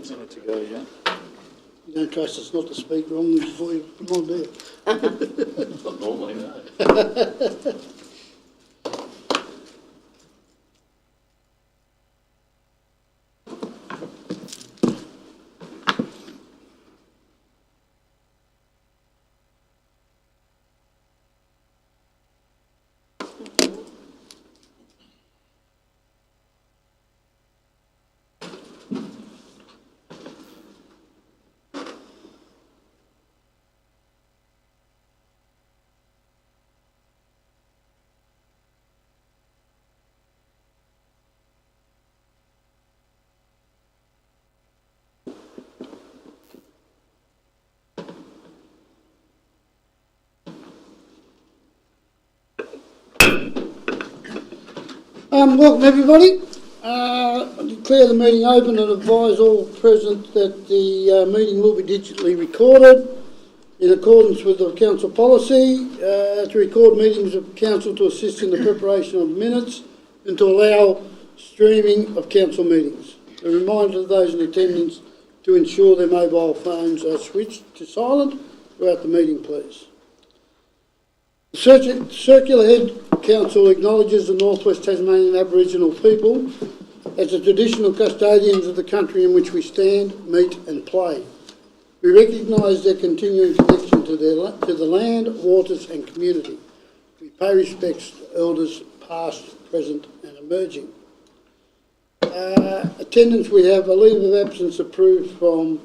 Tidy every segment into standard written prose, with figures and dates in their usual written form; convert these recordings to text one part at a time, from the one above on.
minute to go, yeah. You don't trust us not to speak wrongly before you put on there. Not normally, no. Welcome everybody. I declare the meeting open and advise all present that the meeting will be digitally recorded in accordance with the council policy to record meetings of council to assist in the preparation of minutes and to allow streaming of council meetings. A reminder to those in attendance to ensure their mobile phones are switched to silent throughout the meeting, please. The Circular Head Council acknowledges the North West Tasmanian Aboriginal people as the traditional custodians of the country in which we stand, meet and play. We recognise their continuing connection to the land, waters and community. We pay respects to elders past, present and emerging. Attendance, we have a leave of absence approved from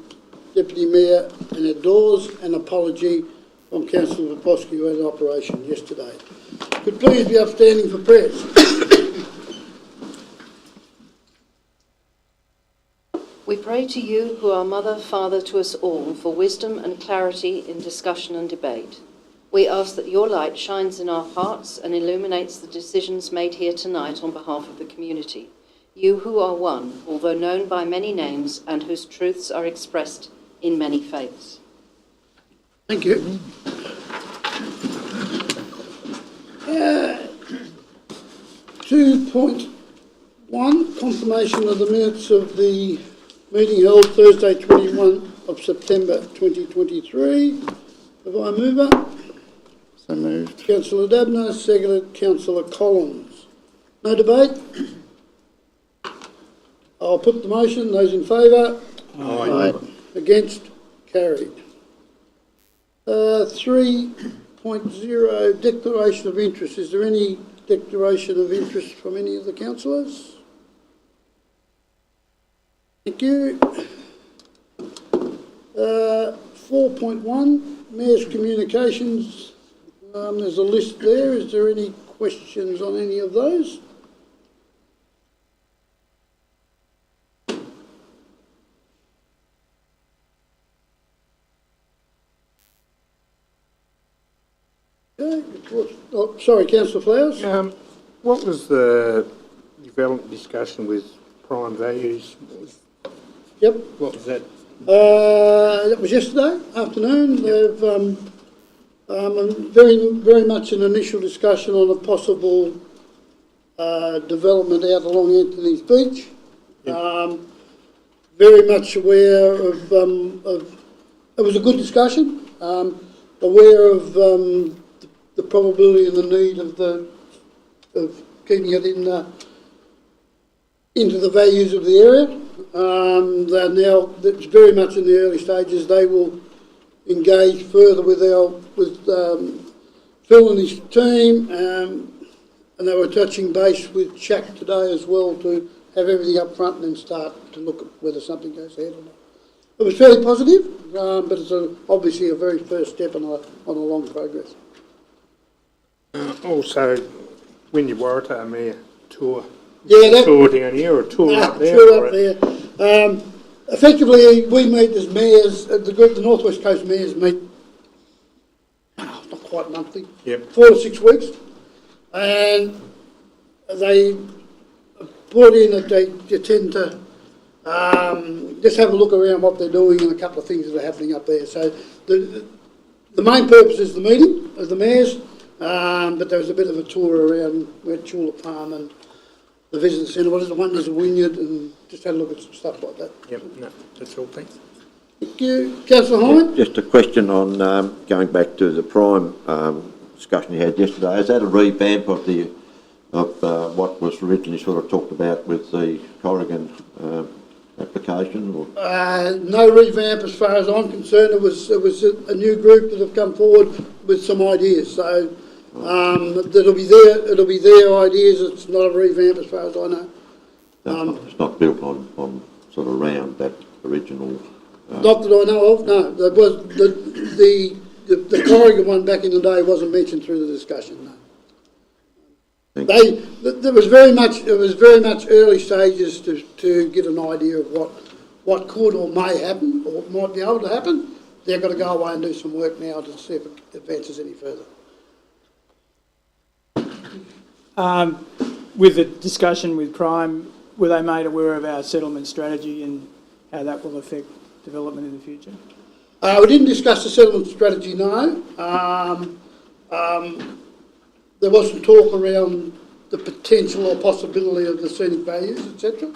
Deputy Mayor Annette Dawes, an apology from Councillor Popovski, who had an operation yesterday. Could please be upstanding for prayers. We pray to you, who are Mother, Father to us all, for wisdom and clarity in discussion and debate. We ask that your light shines in our hearts and illuminates the decisions made here tonight on behalf of the community. You who are one, although known by many names, and whose truths are expressed in many faiths. Thank you. 2.1, confirmation of the minutes of the meeting held Thursday 21 of September 2023. Have I a mover? So moved. Councillor Dabner, seconded Councillor Collins. No debate? I'll put the motion. Those in favour? Aye. Against? Carried. 3.0, declaration of interest. Is there any declaration of interest from any of the councillors? Thank you. 4.1, Mayor's Communications. There's a list there. Is there any questions on any of those? Okay. Oh, sorry, Councillor Flowers. What was the development discussion with Prime Values? Yep. What was that? That was yesterday afternoon. They've very much an initial discussion on a possible development out along Anthony's Beach. Yep. Very much aware of it was a good discussion. Aware of the probability and the need of keeping it into the values of the area. They're now, it's very much in the early stages. They will engage further with Phil and his team, and they were touching base with Chuck today as well to have everything up front and then start to look at whether something goes ahead or not. It was fairly positive, but it's obviously a very first step on a long progress. Also, when you Waratah Mayor tour, Yeah, tour down here or tour up there? Tour up there. Effectively, we meet as mayors, the group, the North West Coast mayors meet, not quite monthly, Yep. 4 to 6 weeks, and they brought in that they tend to just have a look around what they're doing and a couple of things that are happening up there. So the main purpose is the meeting of the mayors, but there was a bit of a tour around where Tulip Farm and the visitor centre, what is the one, there's a vineyard, and just had a look at some stuff like that. Yep, no, that's all, thanks. Thank you. Councillor Hyman? Just a question on going back to the Prime discussion you had yesterday. Is that a revamp of what was originally sort of talked about with the Corrigan application? Or? No revamp as far as I'm concerned. It was a new group that have come forward with some ideas. So it'll be their ideas. It's not a revamp as far as I know. It's not built on sort of around that original. Not that I know of. No, there was the Corrigan one back in the day wasn't mentioned through the discussion. No. There was very much early stages to get an idea of what could or may happen or might be able to happen. They've got to go away and do some work now to see if it advances any further. With the discussion with Prime, were they made aware of our settlement strategy and how that will affect development in the future? We didn't discuss the settlement strategy, no. There was some talk around the potential or possibility of the scenic values, etc.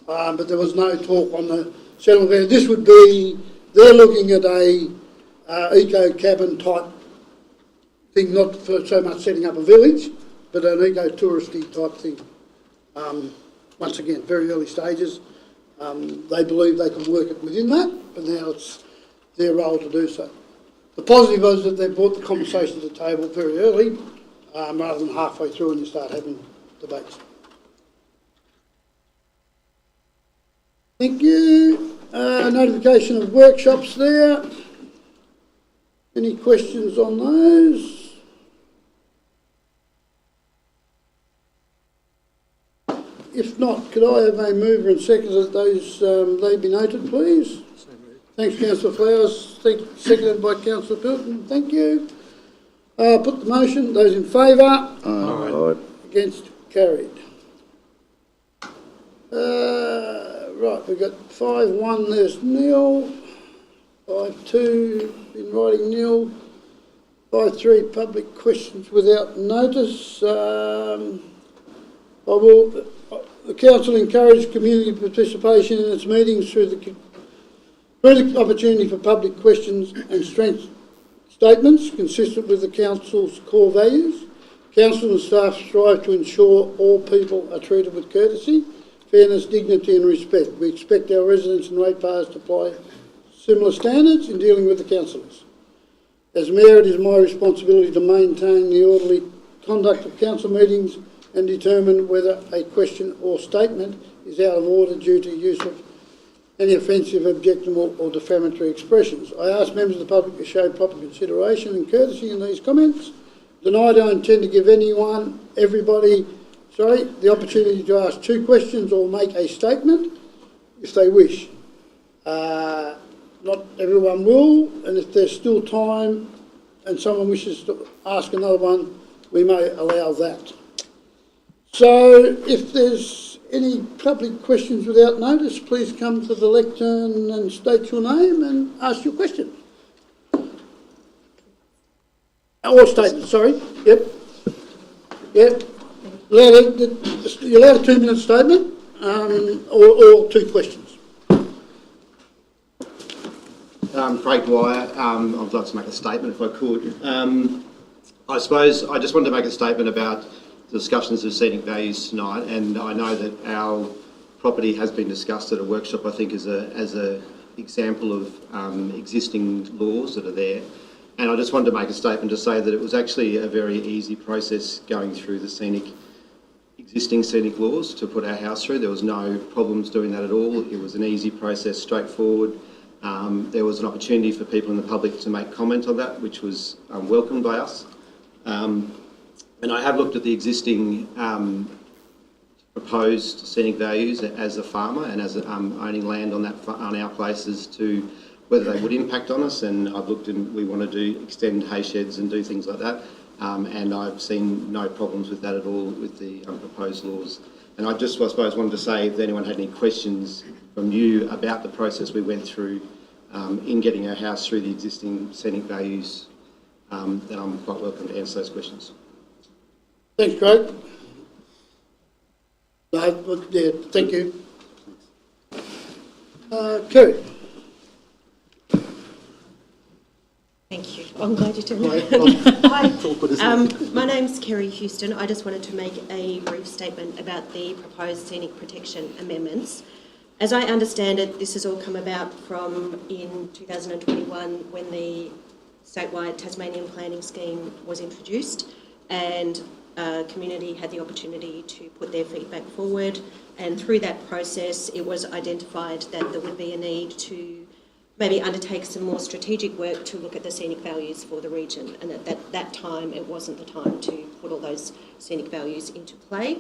But there was no talk on the settlement value. This would be, they're looking at a eco-cabin type thing, not for so much setting up a village, but an eco-touristy type thing. Once again, very early stages. They believe they can work it within that, but now it's their role to do so. The positive was that they brought the conversation to the table very early, rather than halfway through and you start having debates. Thank you. Notification of workshops there. Any questions on those? If not, could I have a mover and seconder that those they be noted, please? Thanks, Councillor Flowers. Seconded by Councillor Pilton. Thank you. Put the motion. Those in favour? Aye. Against? Carried. Right, we've got 5-1, there's nil. 5-2, in writing nil. 5-3, public questions without notice. The Council encourage community participation in its meetings through the opportunity for public questions and strength statements consistent with the Council's core values. Council and staff strive to ensure all people are treated with courtesy, fairness, dignity and respect. We expect our residents and ratepayers to apply similar standards in dealing with the councillors. As Mayor, it is my responsibility to maintain the orderly conduct of council meetings and determine whether a question or statement is out of order due to use of any offensive, objectionable or defamatory expressions. I ask members of the public to show proper consideration and courtesy in these comments. Tonight I intend to give everybody the opportunity to ask 2 questions or make a statement if they wish. Not everyone will, and if there's still time and someone wishes to ask another one, we may allow that. So if there's any public questions without notice, please come to the lectern and state your name and ask your question. Or statement, sorry. Yep. Yep. You're allowed a 2-minute statement or 2 questions. Craig Dwyer, I'd like to make a statement if I could. I suppose I just wanted to make a statement about the discussions of scenic values tonight, and I know that our property has been discussed at a workshop, I think, as a example of existing laws that are there. And I just wanted to make a statement to say that it was actually a very easy process going through the existing scenic laws to put our house through. There was no problems doing that at all. It was an easy process, straightforward. There was an opportunity for people in the public to make comment on that, which was welcomed by us. And I have looked at the existing proposed scenic values as a farmer and as owning land on our places to whether they would impact on us. And I've looked and we want to extend hay sheds and do things like that. And I've seen no problems with that at all with the proposed laws. And I suppose, wanted to say if anyone had any questions from you about the process we went through in getting our house through the existing scenic values, then I'm quite welcome to answer those questions. Thanks, Craig. No, but, yeah, thank you. Kerry. Thank you. I'm glad you turned Hi. Hi. My name's Kerry Houston. I just wanted to make a brief statement about the proposed scenic protection amendments. As I understand it, this has all come about from in 2021 when the statewide Tasmanian planning scheme was introduced, and community had the opportunity to put their feedback forward, and through that process it was identified that there would be a need to maybe undertake some more strategic work to look at the scenic values for the region, and at that time it wasn't the time to put all those scenic values into play.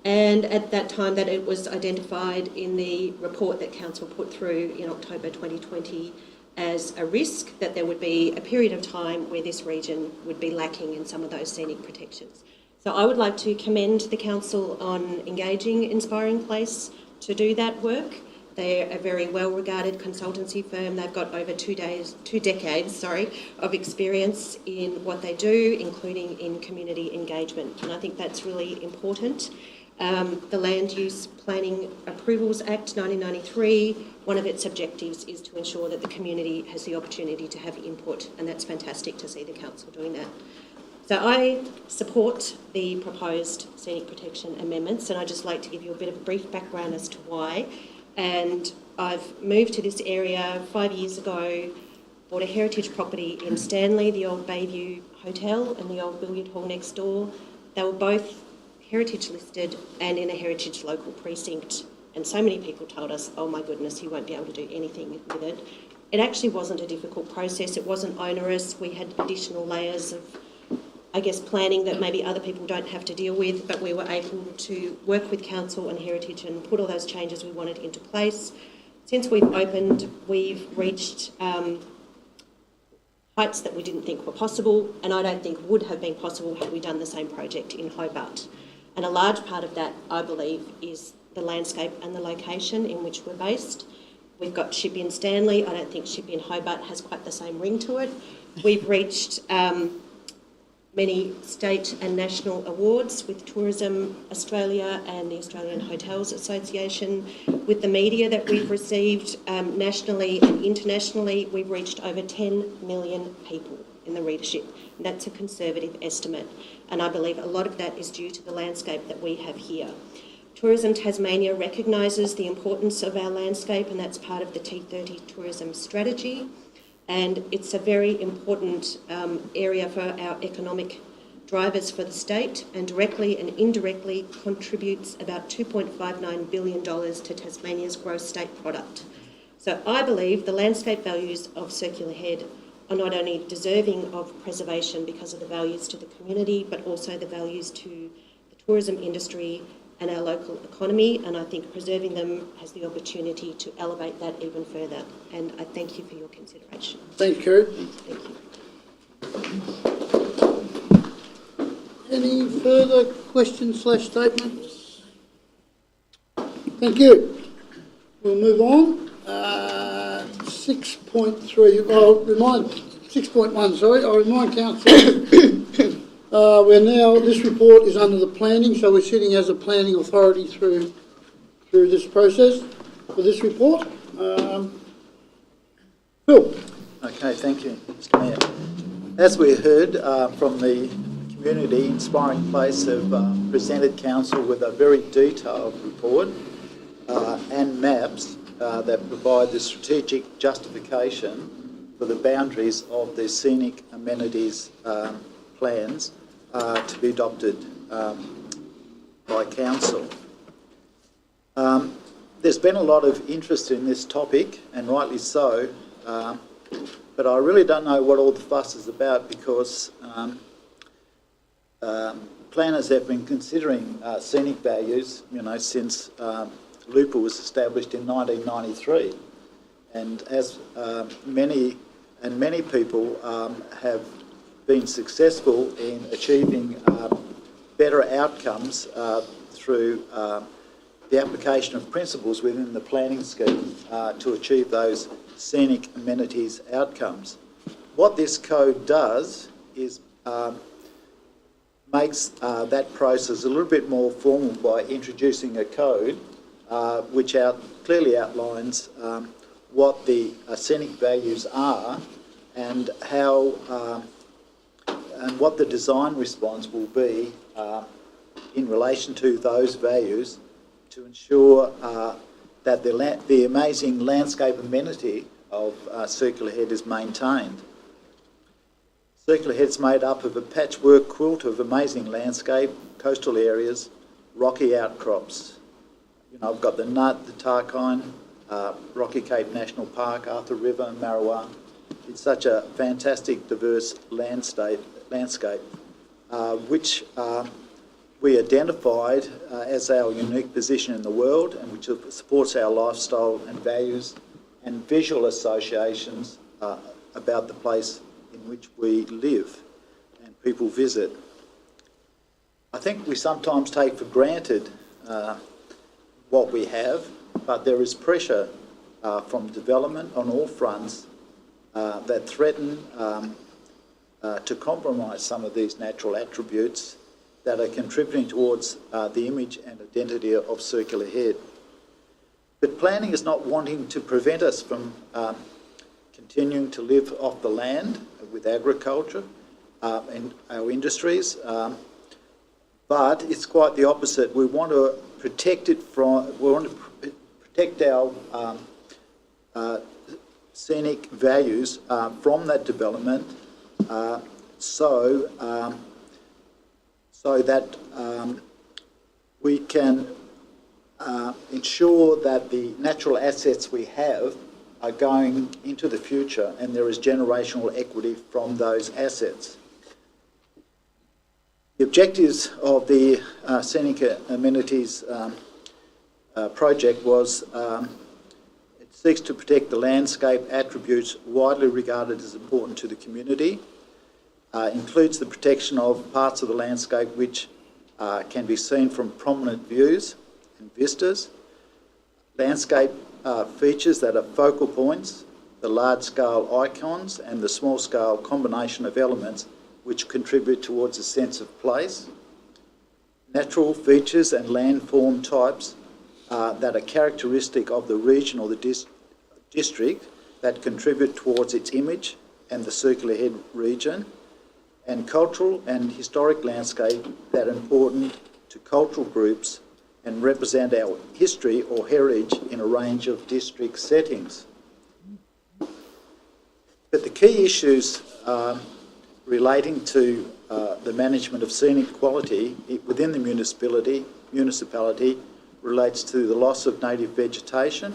And at that time that it was identified in the report that Council put through in October 2020 as a risk that there would be a period of time where this region would be lacking in some of those scenic protections. So I would like to commend the Council on engaging Inspiring Place to do that work. They're a very well-regarded consultancy firm. They've got over two decades of experience in what they do, including in community engagement. And I think that's really important. The Land Use Planning Approvals Act 1993, one of its objectives is to ensure that the community has the opportunity to have input, and that's fantastic to see the Council doing that. So I support the proposed scenic protection amendments, and I'd just like to give you a bit of a brief background as to why. And I've moved to this area 5 years ago, bought a heritage property in Stanley, the old Bayview Hotel and the old billiard hall next door. They were both heritage listed and in a heritage local precinct. And so many people told us, oh my goodness, you won't be able to do anything with it. It actually wasn't a difficult process. It wasn't onerous. We had additional layers of, I guess, planning that maybe other people don't have to deal with, but we were able to work with Council and Heritage and put all those changes we wanted into place. Since we've opened, we've reached heights that we didn't think were possible, and I don't think would have been possible had we done the same project in Hobart. And a large part of that, I believe, is the landscape and the location in which we're based. We've got Ship in Stanley. I don't think Ship in Hobart has quite the same ring to it. We've reached many state and national awards with Tourism Australia and the Australian Hotels Association. With the media that we've received nationally and internationally, we've reached over 10 million people in the readership. And that's a conservative estimate. And I believe a lot of that is due to the landscape that we have here. Tourism Tasmania recognises the importance of our landscape, and that's part of the T30 tourism strategy. And it's a very important area for our economic drivers for the state, and directly and indirectly contributes about $2.59 billion to Tasmania's gross state product. So I believe the landscape values of Circular Head are not only deserving of preservation because of the values to the community, but also the values to the tourism industry and our local economy, and I think preserving them has the opportunity to elevate that even further. And I thank you for your consideration. Thanks, Kerry. Thank you. Any further questions / statements? Thank you. We'll move on. 6.3, I'll remind, 6.1, sorry, I'll remind Council this report is under the planning, so we're sitting as a planning authority through this process for this report. Phil. Okay, thank you, Mr Mayor. As we heard from the community, Inspiring Place have presented Council with a very detailed report and maps that provide the strategic justification for the boundaries of the scenic amenities plans to be adopted by Council. There's been a lot of interest in this topic, and rightly so, but I really don't know what all the fuss is about, because planners have been considering scenic values, since Lupa was established in 1993, and as many people have been successful in achieving better outcomes through the application of principles within the planning scheme to achieve those scenic amenities outcomes. What this code does is makes that process a little bit more formal by introducing a code which clearly outlines what the scenic values are and how and what the design response will be in relation to those values to ensure that the amazing landscape amenity of Circular Head is maintained. Circular Head's made up of a patchwork quilt of amazing landscape, coastal areas, rocky outcrops. You know, I've got the Nut, the Tarkine, Rocky Cape National Park, Arthur River, Marrawah. It's such a fantastic, diverse landscape, which we identified as our unique position in the world and which supports our lifestyle and values and visual associations about the place in which we live and people visit. I think we sometimes take for granted what we have, but there is pressure from development on all fronts that threaten to compromise some of these natural attributes that are contributing towards the image and identity of Circular Head. But planning is not wanting to prevent us from continuing to live off the land with agriculture and our industries, but it's quite the opposite. We want to protect it from, we want to protect our scenic values from that development so that we can ensure that the natural assets we have are going into the future and there is generational equity from those assets. The objectives of the Scenic Amenities project was it seeks to protect the landscape attributes widely regarded as important to the community, includes the protection of parts of the landscape which can be seen from prominent views and vistas, landscape features that are focal points, the large-scale icons and the small-scale combination of elements which contribute towards a sense of place, natural features and landform types that are characteristic of the region or the district that contribute towards its image and the Circular Head region, and cultural and historic landscape that are important to cultural groups and represent our history or heritage in a range of district settings. But the key issues relating to the management of scenic quality within the municipality relates to the loss of native vegetation,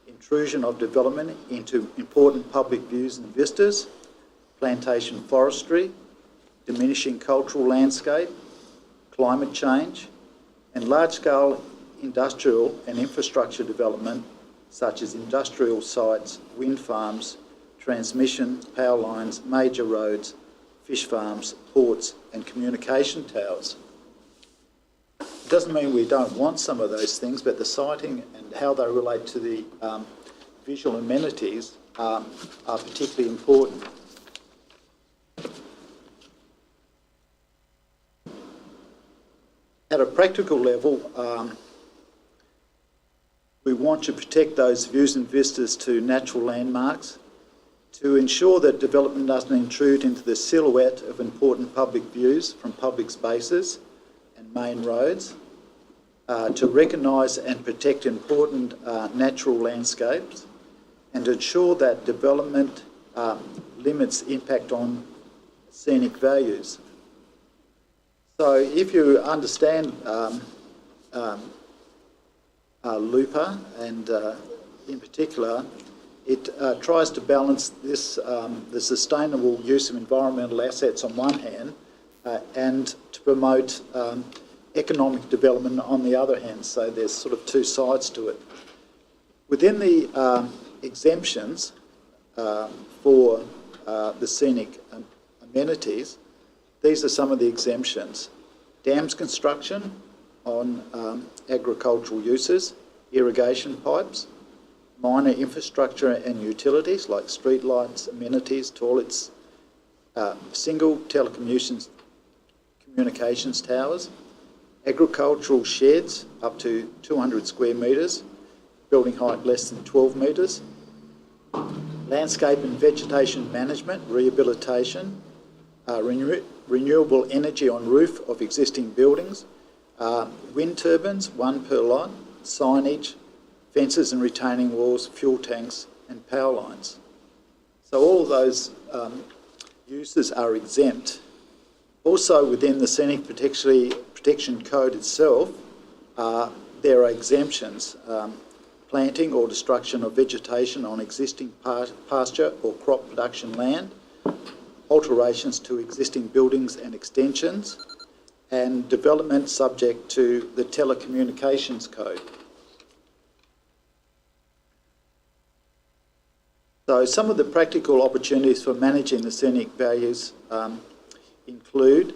intrusion of development into important public views and vistas, plantation forestry, diminishing cultural landscape, climate change, and large-scale industrial and infrastructure development such as industrial sites, wind farms, transmission, power lines, major roads, fish farms, ports and communication towers. It doesn't mean we don't want some of those things, but the siting and how they relate to the visual amenities are particularly important. At a practical level, we want to protect those views and vistas to natural landmarks, to ensure that development doesn't intrude into the silhouette of important public views from public spaces and main roads, to recognise and protect important natural landscapes, and to ensure that development limits impact on scenic values. So if you understand LUPA, and in particular, it tries to balance this, the sustainable use of environmental assets on one hand, and to promote economic development on the other hand. So there's sort of two sides to it. Within the exemptions for the scenic amenities, these are some of the exemptions. Dams construction on agricultural uses, irrigation pipes, minor infrastructure and utilities like street lights, amenities, toilets, single telecommunications communications towers, agricultural sheds up to 200 square metres, building height less than 12 metres, landscape and vegetation management, rehabilitation, renewable energy on roof of existing buildings, wind turbines, one per lot, signage, fences and retaining walls, fuel tanks and power lines. So all of those uses are exempt. Also within the Scenic Protection Code itself, there are exemptions. Planting or destruction of vegetation on existing pasture or crop production land, alterations to existing buildings and extensions, and development subject to the Telecommunications Code. So some of the practical opportunities for managing the scenic values include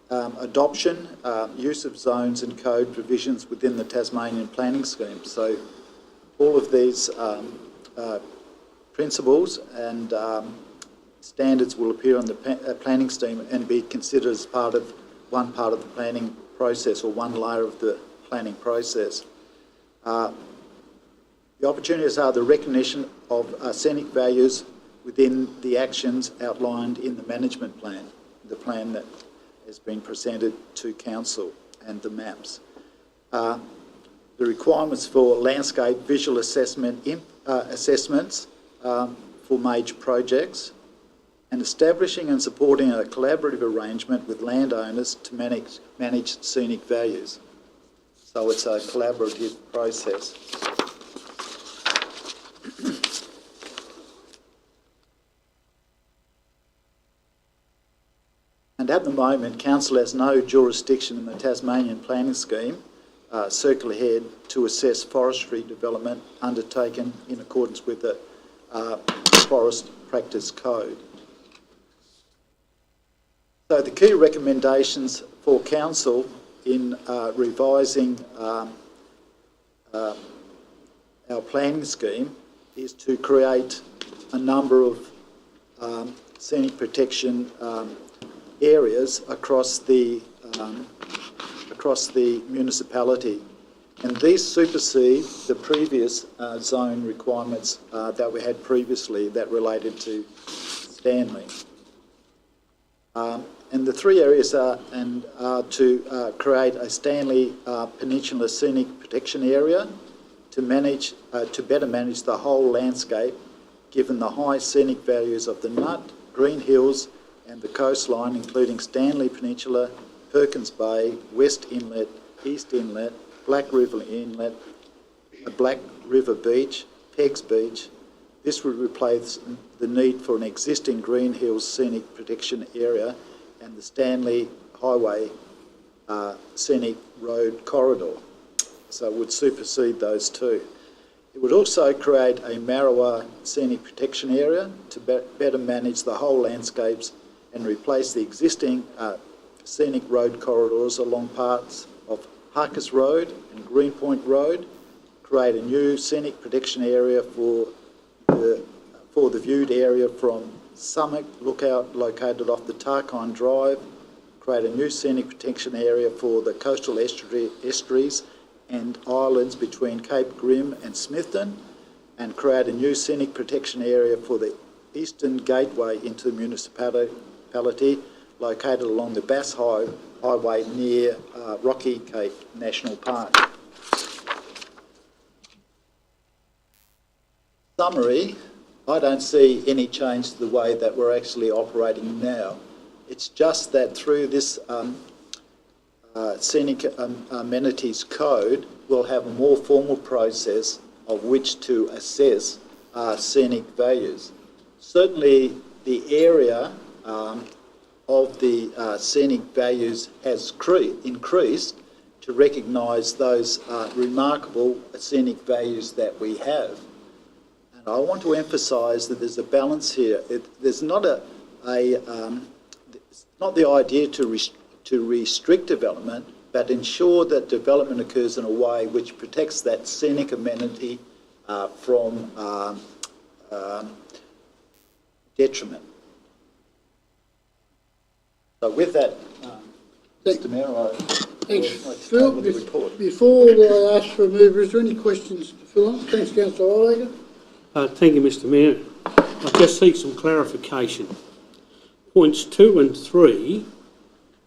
adoption, use of zones and code provisions within the Tasmanian planning scheme. So all of these principles and standards will appear on the planning scheme and be considered as one part of the planning process, or one layer of the planning process. The opportunities are the recognition of scenic values within the actions outlined in the management plan, the plan that has been presented to Council, and the maps. The requirements for landscape visual assessments for major projects, and establishing and supporting a collaborative arrangement with landowners to manage scenic values. So it's a collaborative process. And at the moment, Council has no jurisdiction in the Tasmanian planning scheme, Circular Head, to assess forestry development undertaken in accordance with the Forest Practice Code. So the key recommendations for Council in revising our planning scheme is to create a number of scenic protection areas across the municipality, and these supersede the previous zone requirements that we had previously that related to Stanley. And the three areas are to create a Stanley Peninsula Scenic Protection Area to better manage the whole landscape, given the high scenic values of the Nut, Green Hills and the coastline, including Stanley Peninsula, Perkins Bay, West Inlet, East Inlet, Black River Inlet, Black River Beach, Peggs Beach. This would replace the need for an existing Green Hills Scenic Protection Area and the Stanley Highway Scenic Road Corridor. So it would supersede those two. It would also create a Maroowa Scenic Protection Area to better manage the whole landscapes and replace the existing scenic road corridors along parts of Harkers Road and Greenpoint Road, create a new scenic protection area for the viewed area from Summit Lookout located off the Tarkine Drive, create a new scenic protection area for the coastal estuaries and islands between Cape Grim and Smithton, and create a new scenic protection area for the eastern gateway into the municipality located along the Bass Highway near Rocky Cape National Park. Summary, I don't see any change to the way that we're actually operating now. It's just that through this Scenic Amenities Code, we'll have a more formal process of which to assess scenic values. Certainly the area of the scenic values has increased to recognise those remarkable scenic values that we have. And I want to emphasise that there's a balance here. There's not not the idea to restrict development, but ensure that development occurs in a way which protects that scenic amenity from detriment. So with that, Thank- Mr Mayor, I Thanks, would like to Phil. start with the report. Before I ask for a mover, is there any questions to Phil on? Thanks, Councillor Highlager. Thank you, Mr Mayor. I just seek some clarification. Points 2 and 3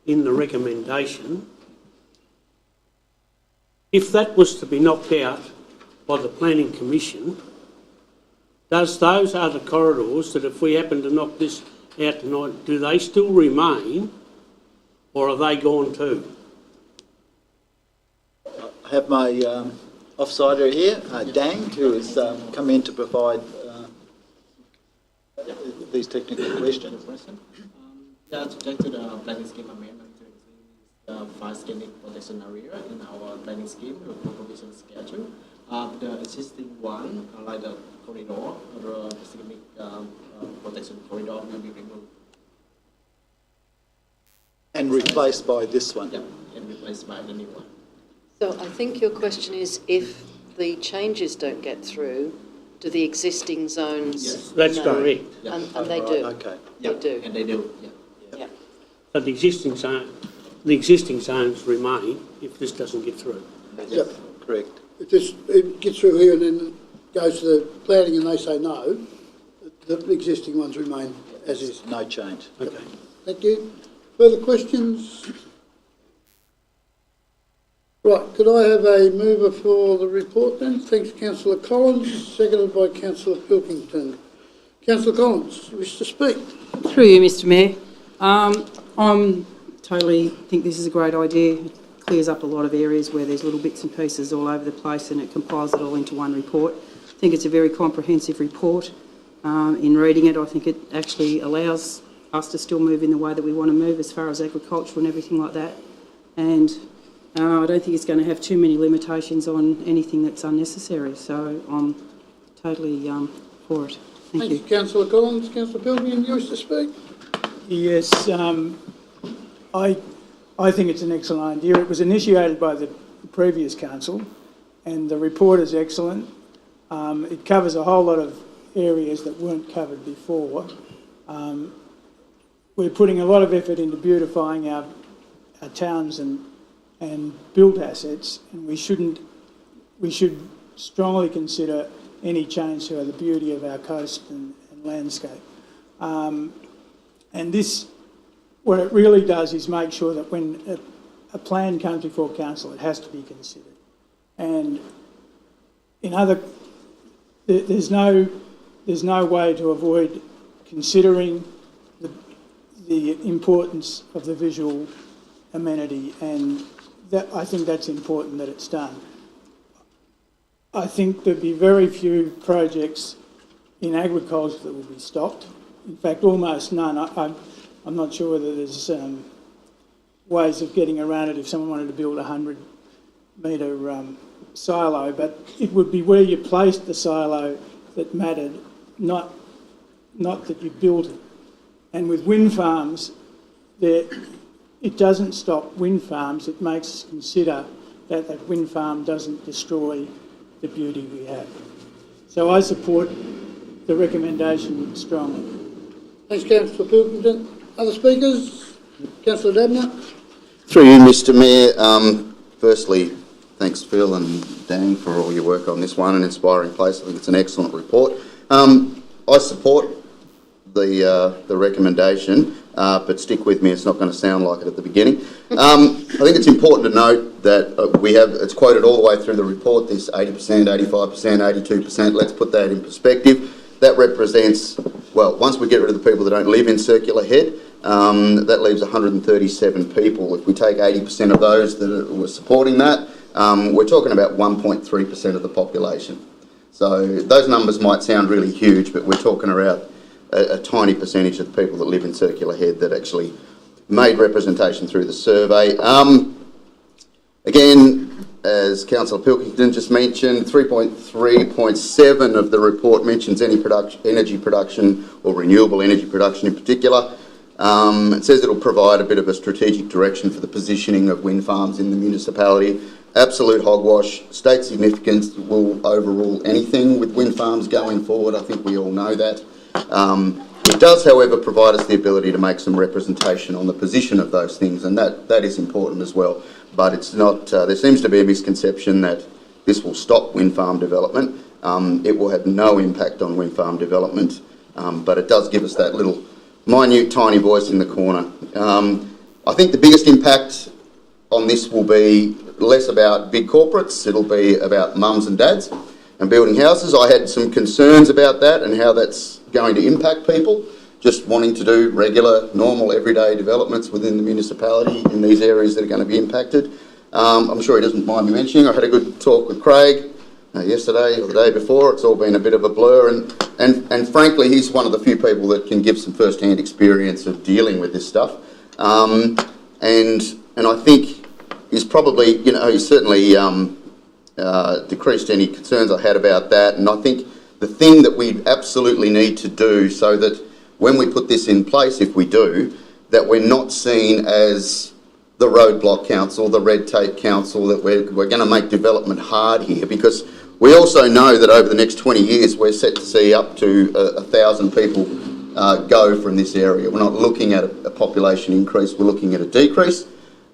in the recommendation, if that was to be knocked out by the Planning Commission, does those other corridors that if we happen to knock this out tonight, do they still remain or are they gone too? I have my offsider here, Dang, who has come in to provide these technical questions. Yeah, subject to the planning scheme amendment to include the fire scenic protection area in our planning scheme with provision schedule. The existing one, like the corridor or the scenic protection corridor, will be removed. And replaced by this one. Yeah, and replaced by the new one. So I think your question is if the changes don't get through, do the existing zones? Yes. That's no? correct. Yeah. And they do? Okay. Yeah, They do? and they do. Yeah. Yeah. So the existing zones remain if this doesn't get through. Yep. Correct. If this it gets through here and then goes to the planning and they say no, the existing ones remain as is. No change. Okay. Thank you. Further questions? Right, could I have a mover for the report then? Thanks, Councillor Collins, seconded by Councillor Pilkington. Councillor Collins, you wish to speak? Through you, Mr Mayor. I'm totally think this is a great idea. It clears up a lot of areas where there's little bits and pieces all over the place and it compiles it all into one report. I think it's a very comprehensive report. In reading it, I think it actually allows us to still move in the way that we want to move as far as agriculture and everything like that. And I don't think it's going to have too many limitations on anything that's unnecessary. So I'm totally for it. Thank you. Councillor Collins. Councillor Pilkington, you wish to speak? Yes, I think it's an excellent idea. It was initiated by the previous council and the report is excellent. It covers a whole lot of areas that weren't covered before. We're putting a lot of effort into beautifying our towns and built assets, and we should strongly consider any change to the beauty of our coast and landscape. And this, what it really does is make sure that when a plan comes before council, it has to be considered. And there's no way to avoid considering the importance of the visual amenity, and that I think that's important that it's done. I think there'd be very few projects in agriculture that will be stopped. In fact, almost none. I'm not sure whether there's ways of getting around it if someone wanted to build a 100-metre silo, but it would be where you placed the silo that mattered, not that you built it. And with wind farms, it doesn't stop wind farms, it makes us consider that that wind farm doesn't destroy the beauty we have. So I support the recommendation strongly. Thanks, Councillor Pilkington. Other speakers? Councillor Dabner. Through you, Mr Mayor, firstly, thanks Phil and Dan for all your work on this one, an inspiring place. I think it's an excellent report. I support the recommendation, but stick with me, it's not going to sound like it at the beginning. I think it's important to note that it's quoted all the way through the report, this 80%, 85%, 82%, let's put that in perspective. That represents, well, once we get rid of the people that don't live in Circular Head, that leaves 137 people. If we take 80% of those that were supporting that, we're talking about 1.3% of the population. So those numbers might sound really huge, but we're talking around a tiny percentage of the people that live in Circular Head that actually made representation through the survey. Again, as Councillor Pilkington just mentioned, 3.3.7 of the report mentions any energy production or renewable energy production in particular. It says it'll provide a bit of a strategic direction for the positioning of wind farms in the municipality. Absolute hogwash. State significance will overrule anything with wind farms going forward. I think we all know that. It does, however, provide us the ability to make some representation on the position of those things, and that is important as well. But it's not, there seems to be a misconception that this will stop wind farm development. It will have no impact on wind farm development, but it does give us that little minute, tiny voice in the corner. I think the biggest impact on this will be less about big corporates. It'll be about mums and dads and building houses. I had some concerns about that and how that's going to impact people just wanting to do regular, normal, everyday developments within the municipality in these areas that are going to be impacted. I'm sure he doesn't mind me mentioning, I had a good talk with Craig yesterday or the day before. It's all been a bit of a blur, and frankly, he's one of the few people that can give some first-hand experience of dealing with this stuff. And I think he's probably, he's certainly decreased any concerns I had about that. And I think the thing that we absolutely need to do so that when we put this in place, if we do, that we're not seen as the roadblock council, the red tape council, that we're going to make development hard here, because we also know that over the next 20 years we're set to see up to 1,000 people go from this area. We're not looking at a population increase, we're looking at a decrease,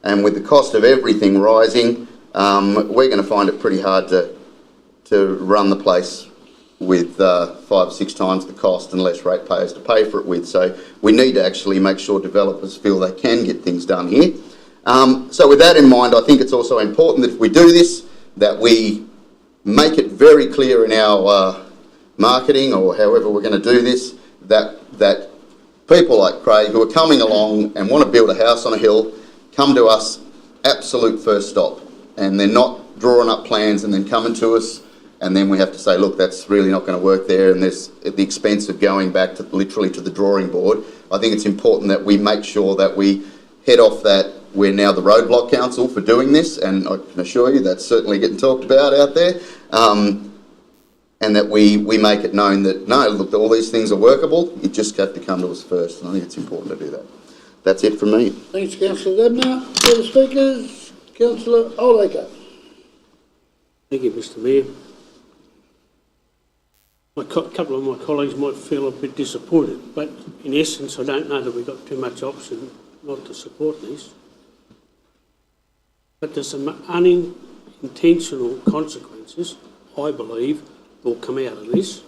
and with the cost of everything rising, we're going to find it pretty hard to run the place with 5-6 times the cost and less ratepayers to pay for it with. So we need to actually make sure developers feel they can get things done here. So with that in mind, I think it's also important that if we do this, that we make it very clear in our marketing or however we're going to do this, that people like Craig who are coming along and want to build a house on a hill come to us absolute first stop, and they're not drawing up plans and then coming to us and then we have to say, look, that's really not going to work there, and there's at the expense of going back to literally to the drawing board. I think it's important that we make sure that we head off that we're now the roadblock council for doing this, and I can assure you that's certainly getting talked about out there, and that we make it known that, no, look, all these things are workable, you just have to come to us first, and I think it's important to do that. That's it from me. Thanks, Councillor Debner. Further speakers? Councillor Oldacre. Thank you, Mr Mayor. A couple of my colleagues might feel a bit disappointed, but in essence I don't know that we've got too much option not to support this. But there's some unintentional consequences, I believe, will come out of this.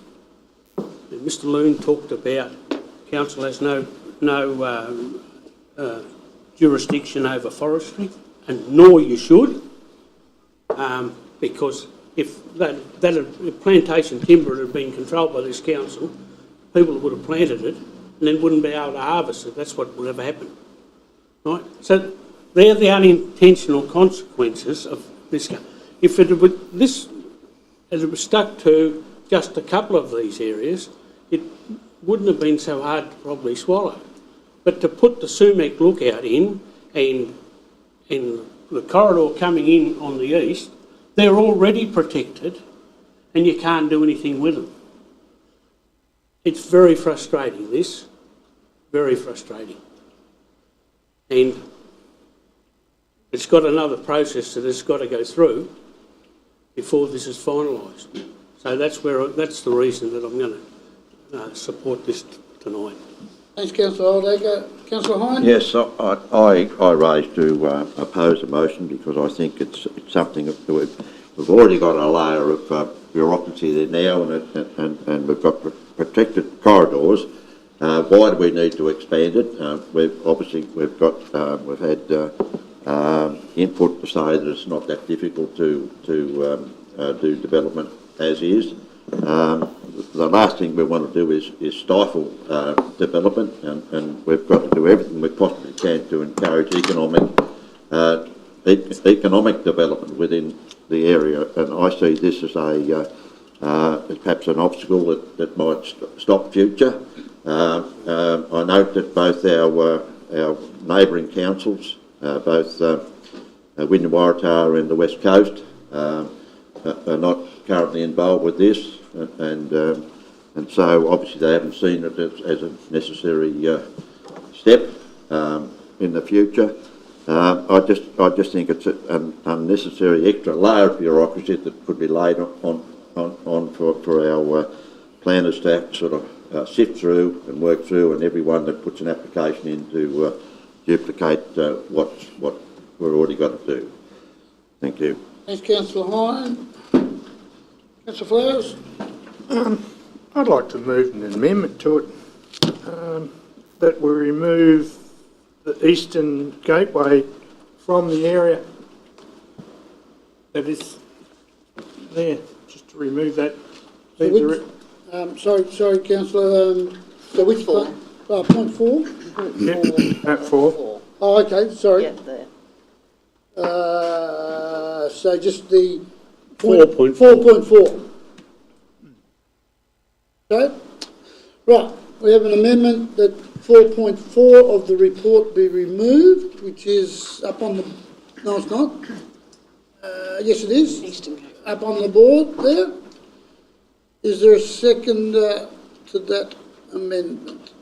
And Mr Loon talked about council has no jurisdiction over forestry, and nor you should, because if if plantation timber had been controlled by this council, people would have planted it and then wouldn't be able to harvest it. That's what would have happened, right? So they're the unintentional consequences of this. If it was stuck to just a couple of these areas, it wouldn't have been so hard to probably swallow. But to put the Sumac lookout in and the corridor coming in on the east, they're already protected and you can't do anything with them. It's very frustrating, this. Very frustrating. And it's got another process that it's got to go through before this is finalised. So that's the reason that I'm going to support this tonight. Thanks, Councillor Oldacre. Councillor Hine? Yes, I raised to oppose the motion because I think it's something that we've already got a layer of bureaucracy there now, and we've got protected corridors. Why do we need to expand it? We've had input to say that it's not that difficult to do development as is. The last thing we want to do is stifle development, and we've got to do everything we possibly can to encourage economic development within the area. And I see this as perhaps an obstacle that might stop future. I note that both our neighbouring councils, both Wynyard Waratah and the West Coast, are not currently involved with this, and so obviously they haven't seen it as a necessary step in the future. I just think it's an unnecessary extra layer of bureaucracy that could be laid on for our planners to have to sort of sift through and work through, and everyone that puts an application in to duplicate what we're already got to do. Thank you. Thanks, Councillor Hine. Councillor Flowers? I'd like to move an amendment to it, that we remove the eastern gateway from the area that is there, just to remove that. Sorry, Councillor, so which point? Point 4? Yep, at 4. Oh, okay, sorry. Yeah, there. So just the 4.4. 4.4. Okay, right, we have an amendment that 4.4 of the report be removed, which is up on the, no it's not. Yes it is. Eastern Cape. Up on the board there. Is there a second to that amendment?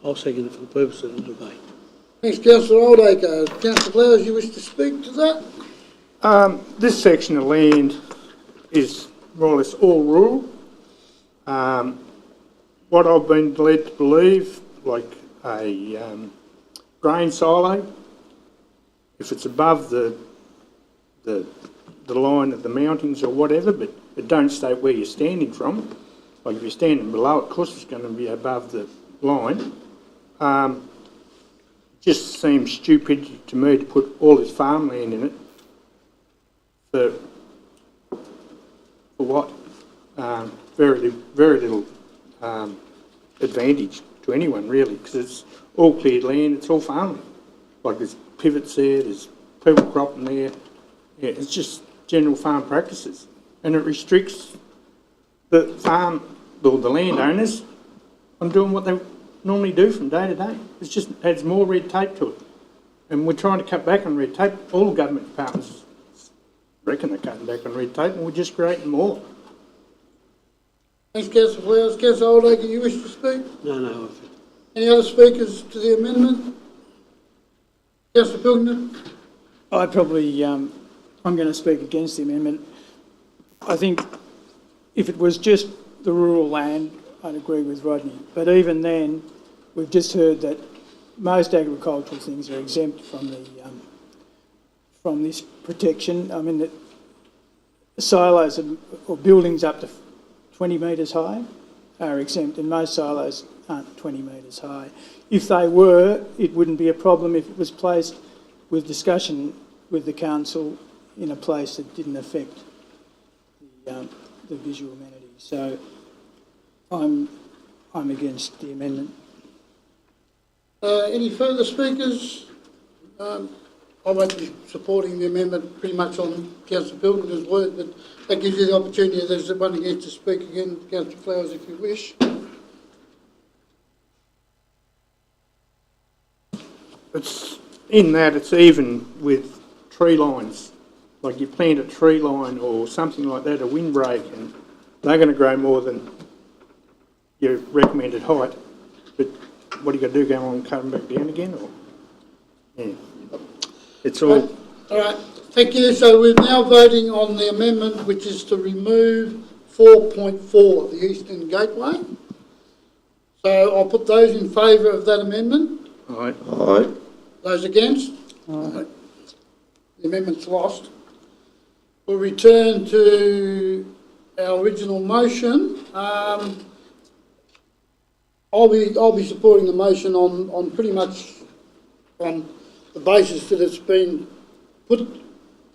I'll second it for the purpose of the debate. Thanks, Councillor Oldacre. Councillor Flowers, you wish to speak to that? This section of land is more or less all rural. What I've been led to believe, like a grain silo, if it's above the line of the mountains or whatever, but it don't state where you're standing from. Like if you're standing below, of course it's going to be above the line. Just seems stupid to me to put all this farmland in it for what? Very little advantage to anyone really, because it's all cleared land, it's all farmland. Like there's pivots there, there's people cropping there. Yeah, it's just general farm practices, and it restricts the the landowners on doing what they normally do from day to day. It just adds more red tape to it, and we're trying to cut back on red tape. All government departments reckon they're cutting back on red tape, and we're just creating more. Thanks, Councillor Flowers. Councillor Oldacre, you wish to speak? No. Any other speakers to the amendment? Councillor Pilkington? I'm going to speak against the amendment. I think if it was just the rural land, I'd agree with Rodney. But even then, we've just heard that most agricultural things are exempt from this protection. I mean, that silos or buildings up to 20 metres high are exempt, and most silos aren't 20 metres high. If they were, it wouldn't be a problem if it was placed with discussion with the council in a place that didn't affect the visual amenities. So I'm against the amendment. Any further speakers? I won't be supporting the amendment pretty much on Councillor Pilkington's word, but that gives you the opportunity, if there's one against, to speak again, Councillor Flowers, if you wish. It's in that it's even with tree lines. Like you plant a tree line or something like that, a windbreak, and they're going to grow more than your recommended height. But what are you going to do, go on and cut them back down again? Or yeah, it's all... All right, thank you. So we're now voting on the amendment, which is to remove 4.4, the Eastern Gateway. So I'll put those in favour of that amendment. Aye. Aye. Those against? Aye. The amendment's lost. We'll return to our original motion. I'll be supporting the motion on pretty much on the basis that it's been put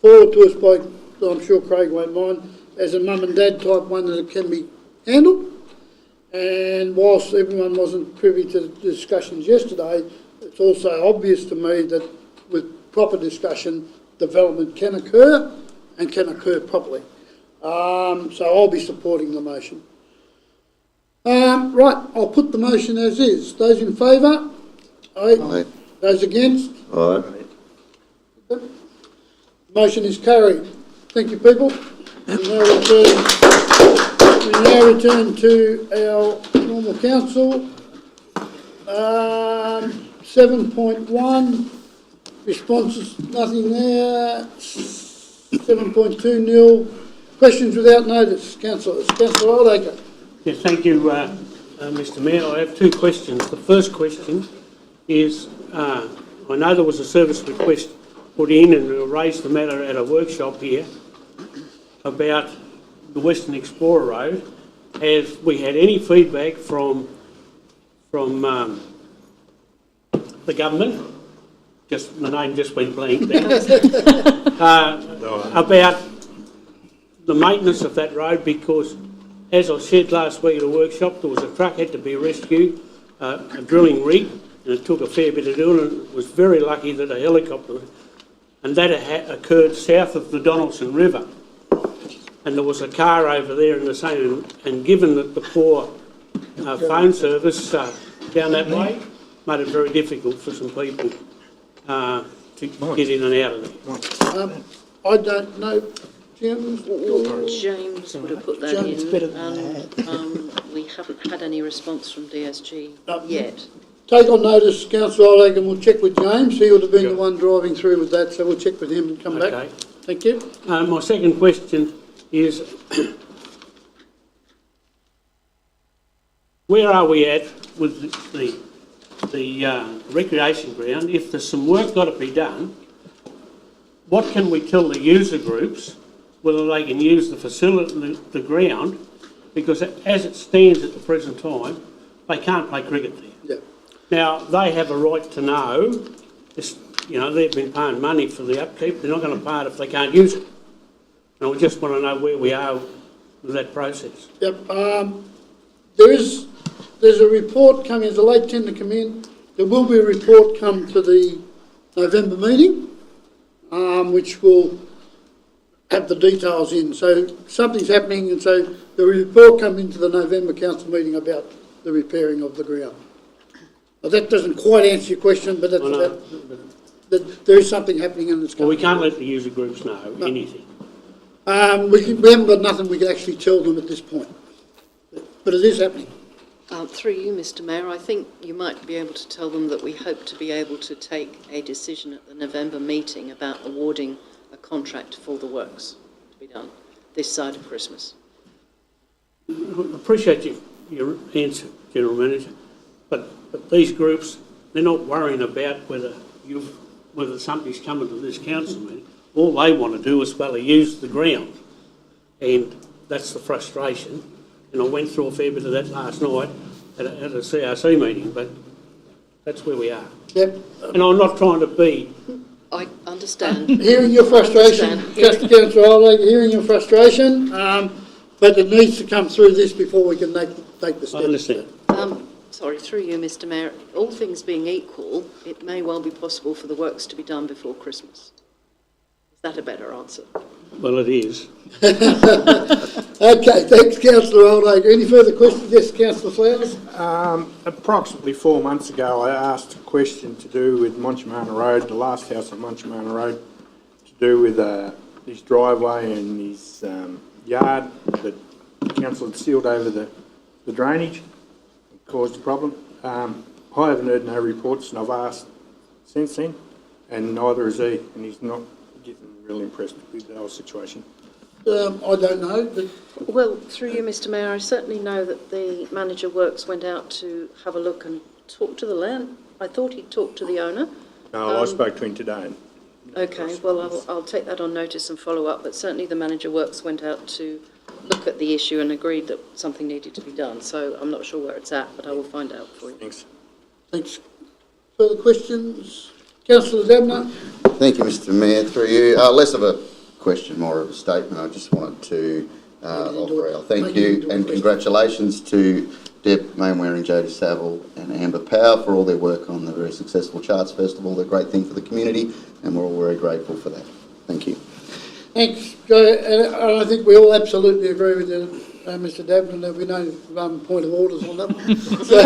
forward to us by, I'm sure Craig won't mind, as a mum and dad type one that it can be handled. And whilst everyone wasn't privy to the discussions yesterday, it's also obvious to me that with proper discussion, development can occur and can occur properly. So I'll be supporting the motion. Right, I'll put the motion as is. Those in favour? Aye. Aye. Those against? Aye. Motion is carried. Thank you, people. We now return to our normal council. 7.1, responses, nothing there. 7.2 nil. Questions without notice, councillors. Councillor Oldacre. Yes, thank you, Mr Mayor, I have two questions. The first question is, I know there was a service request put in and we raised the matter at a workshop here about the Western Explorer Road. Have we had any feedback from the government? Just the name just went blank there. About the maintenance of that road, because as I said last week at a workshop, there was a truck had to be rescued, a drilling rig, and it took a fair bit of doing, and it was very lucky that a helicopter, and that occurred south of the Donaldson River. And there was a car over there in the same, and given that the poor phone service down that way made it very difficult for some people to get in and out of there. I don't know, Jim? James would have put that James, in, better than and we haven't had any response from DSG yet. Take on notice, Councillor Oleg, and we'll check with James. He would have been the one driving through with that, so we'll check with him and come back. Okay. Thank you. My second question is, where are we at with the recreation ground? If there's some work got to be done, what can we tell the user groups whether they can use the facility, the ground? Because as it stands at the present time, they can't play cricket there. Yeah. Now, they have a right to know, this, you know, they've been paying money for the upkeep, they're not going to pay it if they can't use it. And we just want to know where we are with that process. Yep. There's a report coming, there's a late tender come in. There will be a report come to the November meeting, which will have the details in. So something's happening, and so the report come into the November council meeting about the repairing of the ground. Now, that doesn't quite answer your question, but that's about, there is something happening in this. Well, we can't let the user groups know anything. We haven't got nothing we can actually tell them at this point, but it is happening. Through you, Mr Mayor, I think you might be able to tell them that we hope to be able to take a decision at the November meeting about awarding a contract for the works to be done this side of Christmas. I appreciate your answer, General Manager, but these groups, they're not worrying about whether somebody's coming to this council meeting. All they want to do is use the ground, and that's the frustration. And I went through a fair bit of that last night at a CRC meeting, but that's where we are. Yep. And I'm not trying to be... I understand. Hearing your frustration, Councillor Oleg, hearing your frustration, but it needs to come through this before we can take the step. I understand. Sorry, through you, Mr Mayor, all things being equal, it may well be possible for the works to be done before Christmas. Is that a better answer? Well, it is. Okay, thanks, Councillor Oleg. Any further questions? Yes, Councillor Flowers? Approximately 4 months ago, I asked a question to do with Monchamana Road, the last house on Monchamana Road, to do with his driveway and his yard that council had sealed over the drainage, caused a problem. I haven't heard no reports, and I've asked since then, and neither has he, and he's not getting really impressed with the whole situation. I don't know, but... Well, through you, Mr Mayor, I certainly know that the manager works went out to have a look and talk to the land. I thought he'd talked to the owner. No, I spoke to him today. Okay, well, I'll take that on notice and follow up, but certainly the manager works went out to look at the issue and agreed that something needed to be done. So I'm not sure where it's at, but I will find out for you. Thanks. Thanks. Further questions? Councillor Dabner? Thank you, Mr Mayor. Through you, less of a question, more of a statement. I just wanted to offer our thank you and congratulations to Deb Mainwaring, Jodie Saville and Amber Power for all their work on the very successful Charts Festival. They're a great thing for the community and we're all very grateful for that. Thank you. Thanks, Joe. And I think we all absolutely agree with you, Mr Dabner. There'll be no point of orders on that one. So,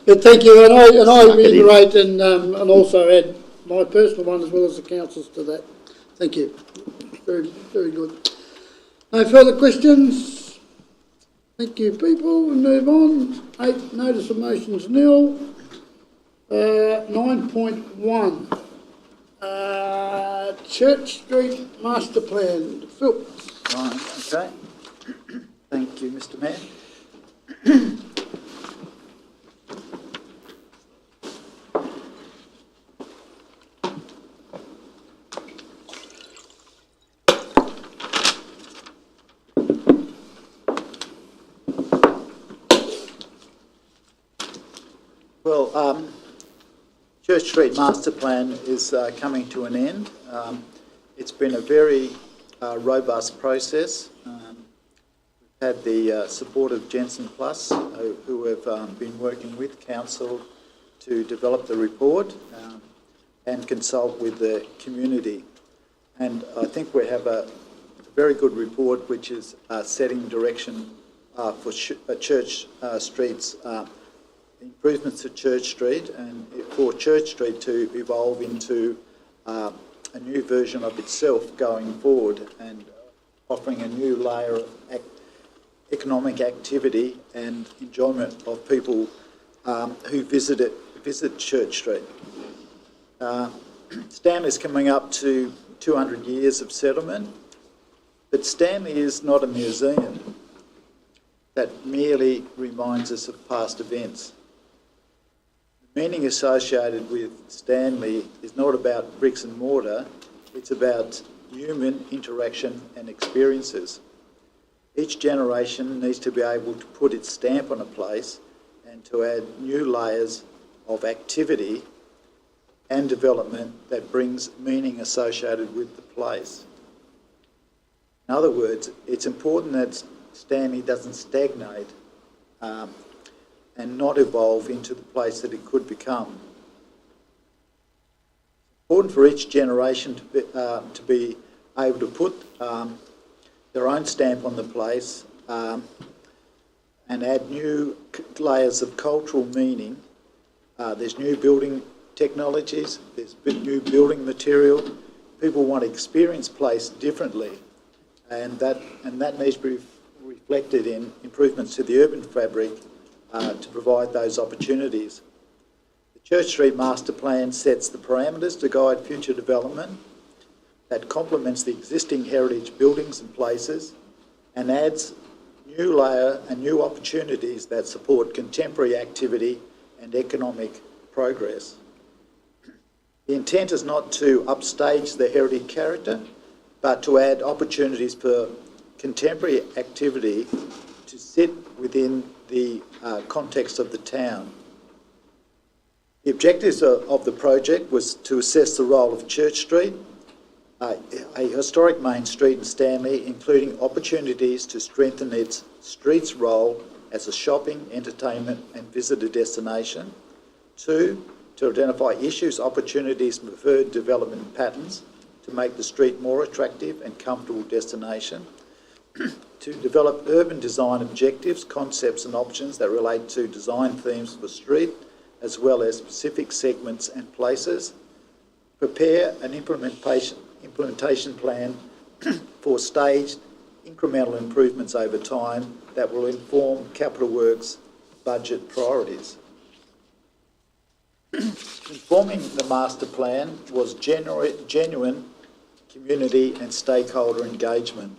but thank you, and I reiterate and also add my personal one as well as the council's to that. Thank you. Very, very good. No further questions? Thank you, people. We move on. 8, notice of motions nil. 9.1. Church Street Master Plan. Phil. Right, okay. Thank you, Mr Mayor. Well, Church Street Master Plan is coming to an end. It's been a very robust process. We've had the support of Jensen Plus, who have been working with Council to develop the report and consult with the community. And I think we have a very good report which is setting direction for Church Street's improvements to Church Street, and for Church Street to evolve into a new version of itself going forward, and offering a new layer of economic activity and enjoyment of people who visit Church Street. Stanley's coming up to 200 years of settlement, but Stanley is not a museum that merely reminds us of past events. The meaning associated with Stanley is not about bricks and mortar, it's about human interaction and experiences. Each generation needs to be able to put its stamp on a place and to add new layers of activity and development that brings meaning associated with the place. In other words, it's important that Stanley doesn't stagnate and not evolve into the place that it could become. It's important for each generation to be able to put their own stamp on the place and add new layers of cultural meaning. There's new building technologies, there's new building material. People want to experience place differently, and that needs to be reflected in improvements to the urban fabric to provide those opportunities. The Church Street Master Plan sets the parameters to guide future development that complements the existing heritage buildings and places and adds new layer and new opportunities that support contemporary activity and economic progress. The intent is not to upstage the heritage character, but to add opportunities for contemporary activity to sit within the context of the town. The objectives of the project was to assess the role of Church Street, a historic main street in Stanley, including opportunities to strengthen its street's role as a shopping, entertainment and visitor destination. 2, to identify issues, opportunities and preferred development patterns to make the street more attractive and comfortable destination. To develop urban design objectives, concepts and options that relate to design themes for street, as well as specific segments and places. Prepare an implementation plan for staged incremental improvements over time that will inform capital works budget priorities. Informing the master plan was genuine community and stakeholder engagement,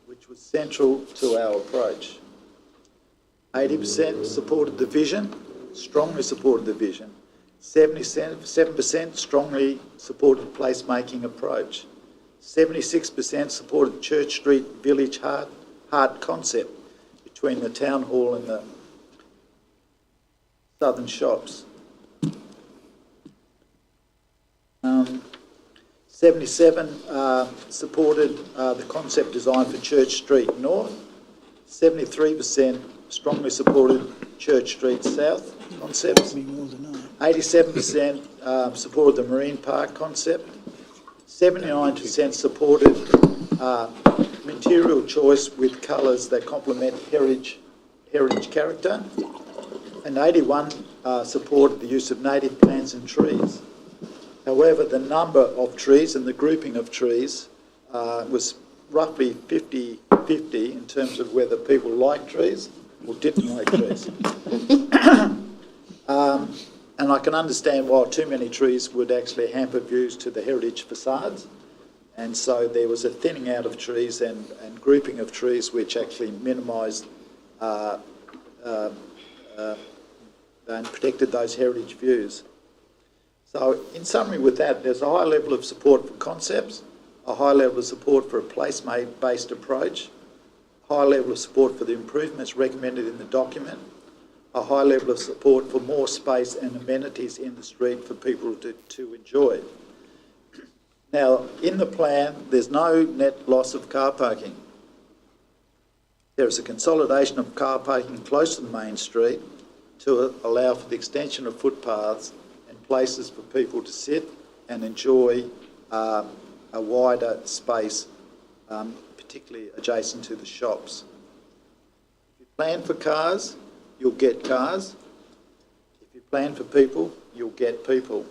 which was central to our approach. 80% supported the vision, strongly supported the vision. 77% strongly supported placemaking approach. 76% supported Church Street Village Heart concept between the Town Hall and the southern shops. 77 supported the concept design for Church Street North. 73% strongly supported Church Street South concepts. 87% supported the Marine Park concept. 79% supported material choice with colours that complement heritage character. And 81 supported the use of native plants and trees. However, the number of trees and the grouping of trees was roughly 50-50 in terms of whether people liked trees or didn't like trees. And I can understand why too many trees would actually hamper views to the heritage facades. And so there was a thinning out of trees and grouping of trees which actually minimised and protected those heritage views. So in summary with that, there's a high level of support for concepts, a high level of support for a place-based approach, high level of support for the improvements recommended in the document, a high level of support for more space and amenities in the street for people to enjoy. Now, in the plan, there's no net loss of car parking. There is a consolidation of car parking close to the main street to allow for the extension of footpaths and places for people to sit and enjoy a wider space, particularly adjacent to the shops. If you plan for cars, you'll get cars. If you plan for people, you'll get people.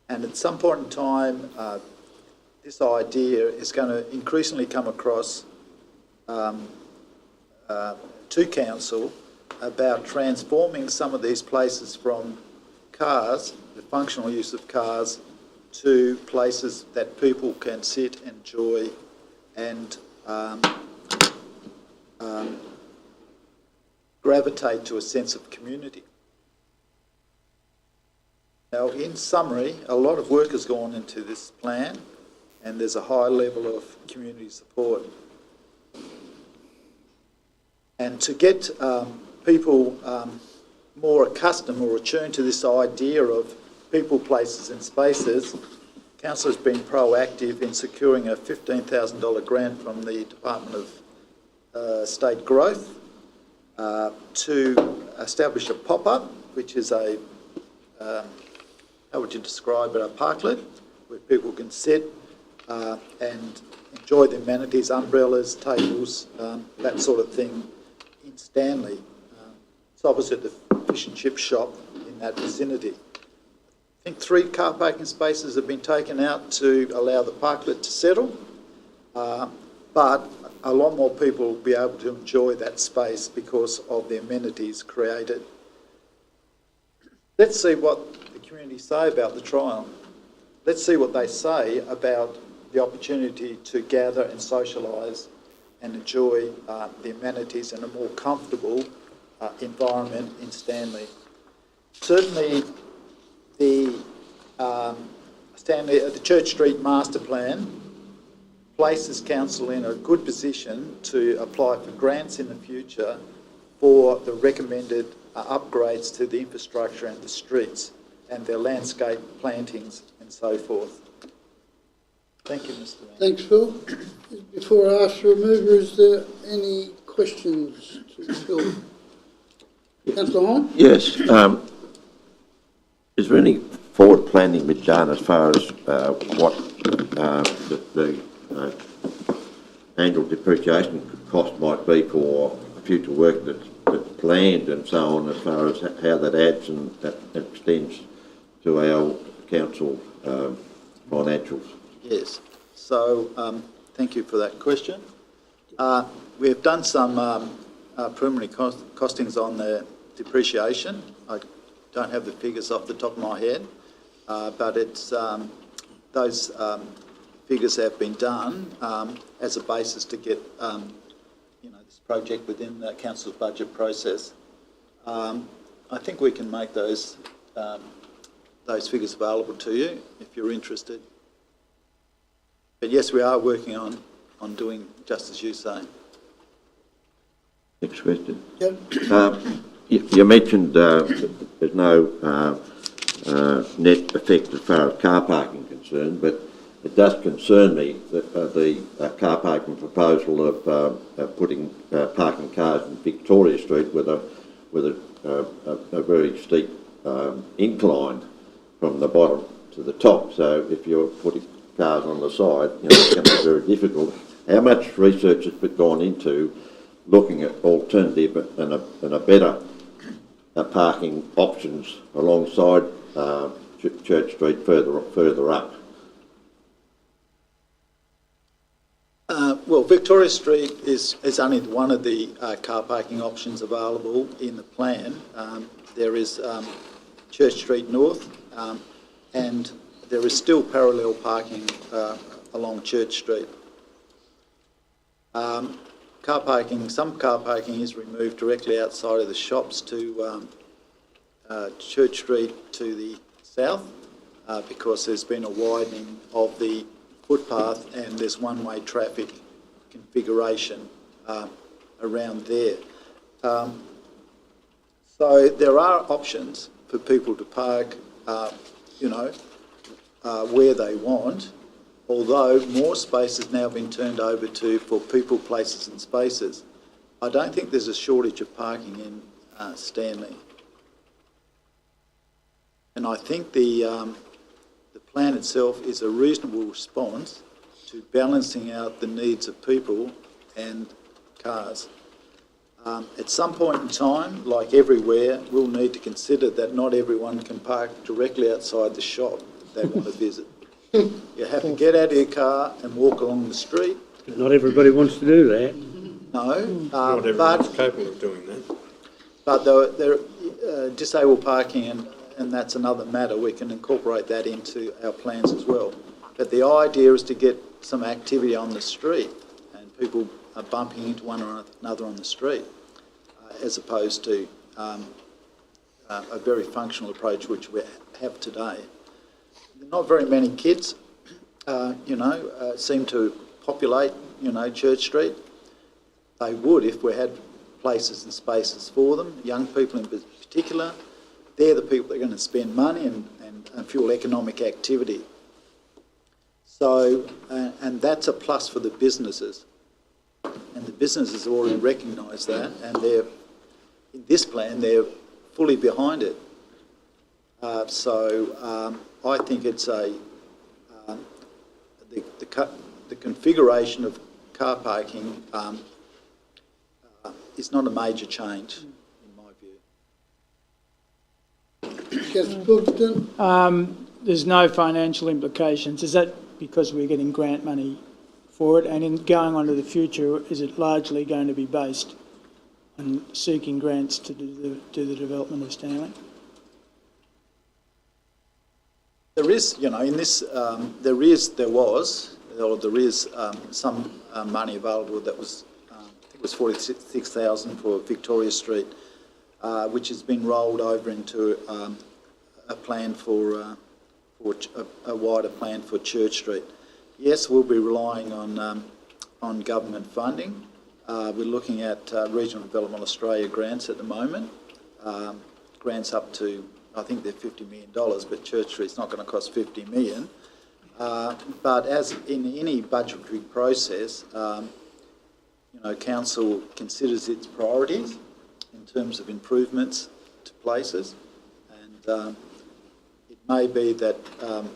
And at some point in time, this idea is going to increasingly come across to council about transforming some of these places from cars, the functional use of cars, to places that people can sit, enjoy, and gravitate to a sense of community. Now, in summary, a lot of work has gone into this plan, and there's a high level of community support. And to get people more accustomed or attuned to this idea of people, places and spaces, Council has been proactive in securing a $15,000 grant from the Department of State Growth to establish a pop-up, which is a, how would you describe it, a parklet, where people can sit and enjoy the amenities, umbrellas, tables, that sort of thing, in Stanley. It's opposite the fish and chip shop in that vicinity. I think 3 car parking spaces have been taken out to allow the parklet to settle, but a lot more people will be able to enjoy that space because of the amenities created. Let's see what the community say about the trial. Let's see what they say about the opportunity to gather and socialise and enjoy the amenities in a more comfortable environment in Stanley. Certainly, the Church Street Master Plan places council in a good position to apply for grants in the future for the recommended upgrades to the infrastructure and the streets and their landscape plantings and so forth. Thank you, Mr. Mayor. Thanks, Phil. Before I ask the remover, is there any questions to Phil? Councillor Hine? Yes. Is there any forward planning been done as far as what the annual depreciation cost might be for future work that's planned and so on, as far as how that adds and that extends to our council financials? Yes. So, thank you for that question. We have done some preliminary costings on the depreciation. I don't have the figures off the top of my head, but it's those figures have been done as a basis to get this project within the council's budget process. I think we can make those figures available to you if you're interested. But yes, we are working on doing just as you say. Next question. Yep. You mentioned there's no net effect as far as car parking concerned, but it does concern me that the car parking proposal of putting parking cars in Victoria Street with a very steep incline from the bottom to the top. So if you're putting cars on the side, it's going to be very difficult. How much research has been gone into looking at alternative and a better parking options alongside Church Street further up? Well, Victoria Street is only one of the car parking options available in the plan. There is Church Street North, and there is still parallel parking along Church Street. Some car parking is removed directly outside of the shops to Church Street to the south because there's been a widening of the footpath and there's one-way traffic configuration around there. So there are options for people to park, where they want, although more space has now been turned over for people, places and spaces. I don't think there's a shortage of parking in Stanley. And I think the plan itself is a reasonable response to balancing out the needs of people and cars. At some point in time, like everywhere, we'll need to consider that not everyone can park directly outside the shop that they want to visit. You have to get out of your car and walk along the street. Not everybody wants to do that. No, Not everyone's capable of doing that. but the disabled parking, and that's another matter. We can incorporate that into our plans as well. But the idea is to get some activity on the street, and people are bumping into one another on the street, as opposed to a very functional approach which we have today. Not very many kids, seem to populate, Church Street. They would if we had places and spaces for them. Young people in particular, they're the people that are going to spend money and fuel economic activity. So, and that's a plus for the businesses. And the businesses already recognise that, and in this plan, they're fully behind it. I think it's the configuration of car parking is not a major change, in my view. Councillor Pilkington? There's no financial implications. Is that because we're getting grant money for it? And in going on to the future, is it largely going to be based on seeking grants to do the development of Stanley? There is, in this, there is some money available that was, I think it was 46,000 for Victoria Street, which has been rolled over into a plan for a wider plan for Church Street. Yes, we'll be relying on government funding. We're looking at Regional Development Australia grants at the moment, grants up to, I think they're $50 million, but Church Street's not going to cost $50 million. But as in any budgetary process, Council considers its priorities in terms of improvements to places, and it may be that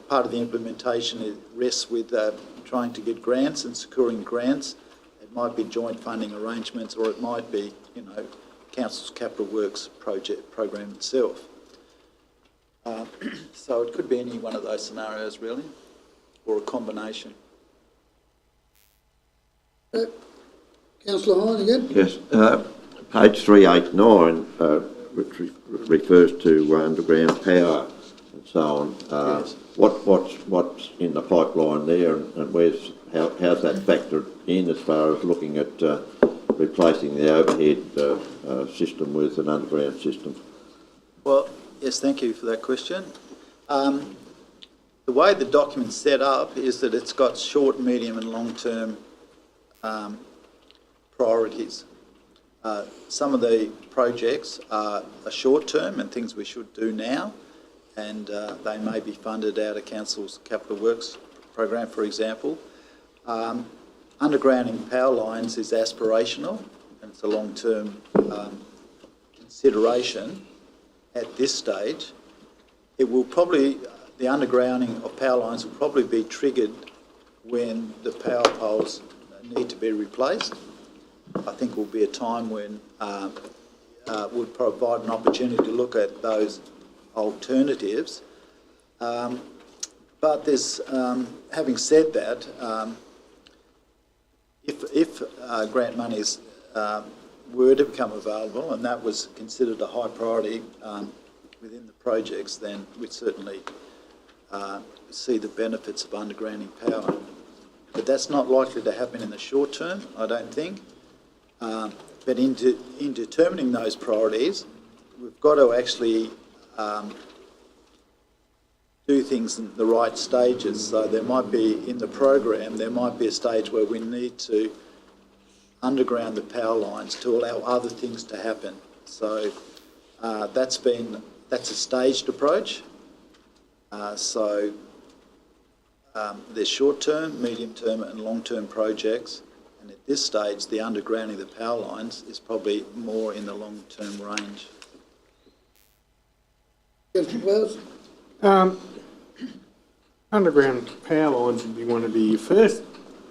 part of the implementation rests with trying to get grants and securing grants. It might be joint funding arrangements, or it might be, Council's capital works program itself. So it could be any one of those scenarios, really, or a combination. Councillor Hine again? Yes, page 389, which refers to underground power and so on. Yes. What's in the pipeline there, and how's that factored in as far as looking at replacing the overhead system with an underground system? Well, yes, thank you for that question. The way the document's set up is that it's got short, medium and long-term priorities. Some of the projects are short-term and things we should do now, and they may be funded out of Council's capital works program, for example. Undergrounding power lines is aspirational, and it's a long-term consideration. At this stage, it will probably, the undergrounding of power lines will probably be triggered when the power poles need to be replaced. I think will be a time when would provide an opportunity to look at those alternatives. But there's, having said that, if grant monies were to become available, and that was considered a high priority within the projects, then we'd certainly see the benefits of undergrounding power. But that's not likely to happen in the short term, I don't think. But in determining those priorities, we've got to actually do things in the right stages. So there might be, in the program, there might be a stage where we need to underground the power lines to allow other things to happen. So That's a staged approach. There's short-term, medium-term and long-term projects. And at this stage, the undergrounding of the power lines is probably more in the long-term range. Councillor Flowers? Underground power lines would be one of your first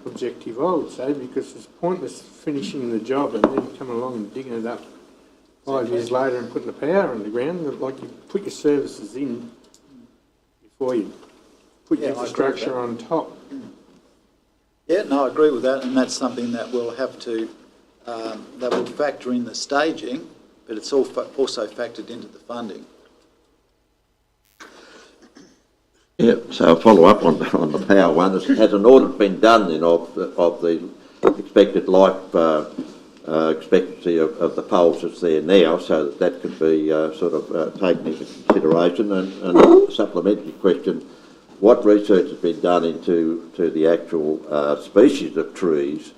objective, I would say, because it's pointless finishing the job and then coming along and digging it up 5 years later and putting the power underground. Like, you put your services in before you put your infrastructure on top. Yeah, no, I agree with that, and that's something that we'll have to, that will factor in the staging, but it's also factored into the funding. Yeah, so I'll follow up on the power one. Has an audit been done then of the expected life expectancy of the poles that's there now, so that could be taken into consideration? And a supplementary question, what research has been done into the actual species of trees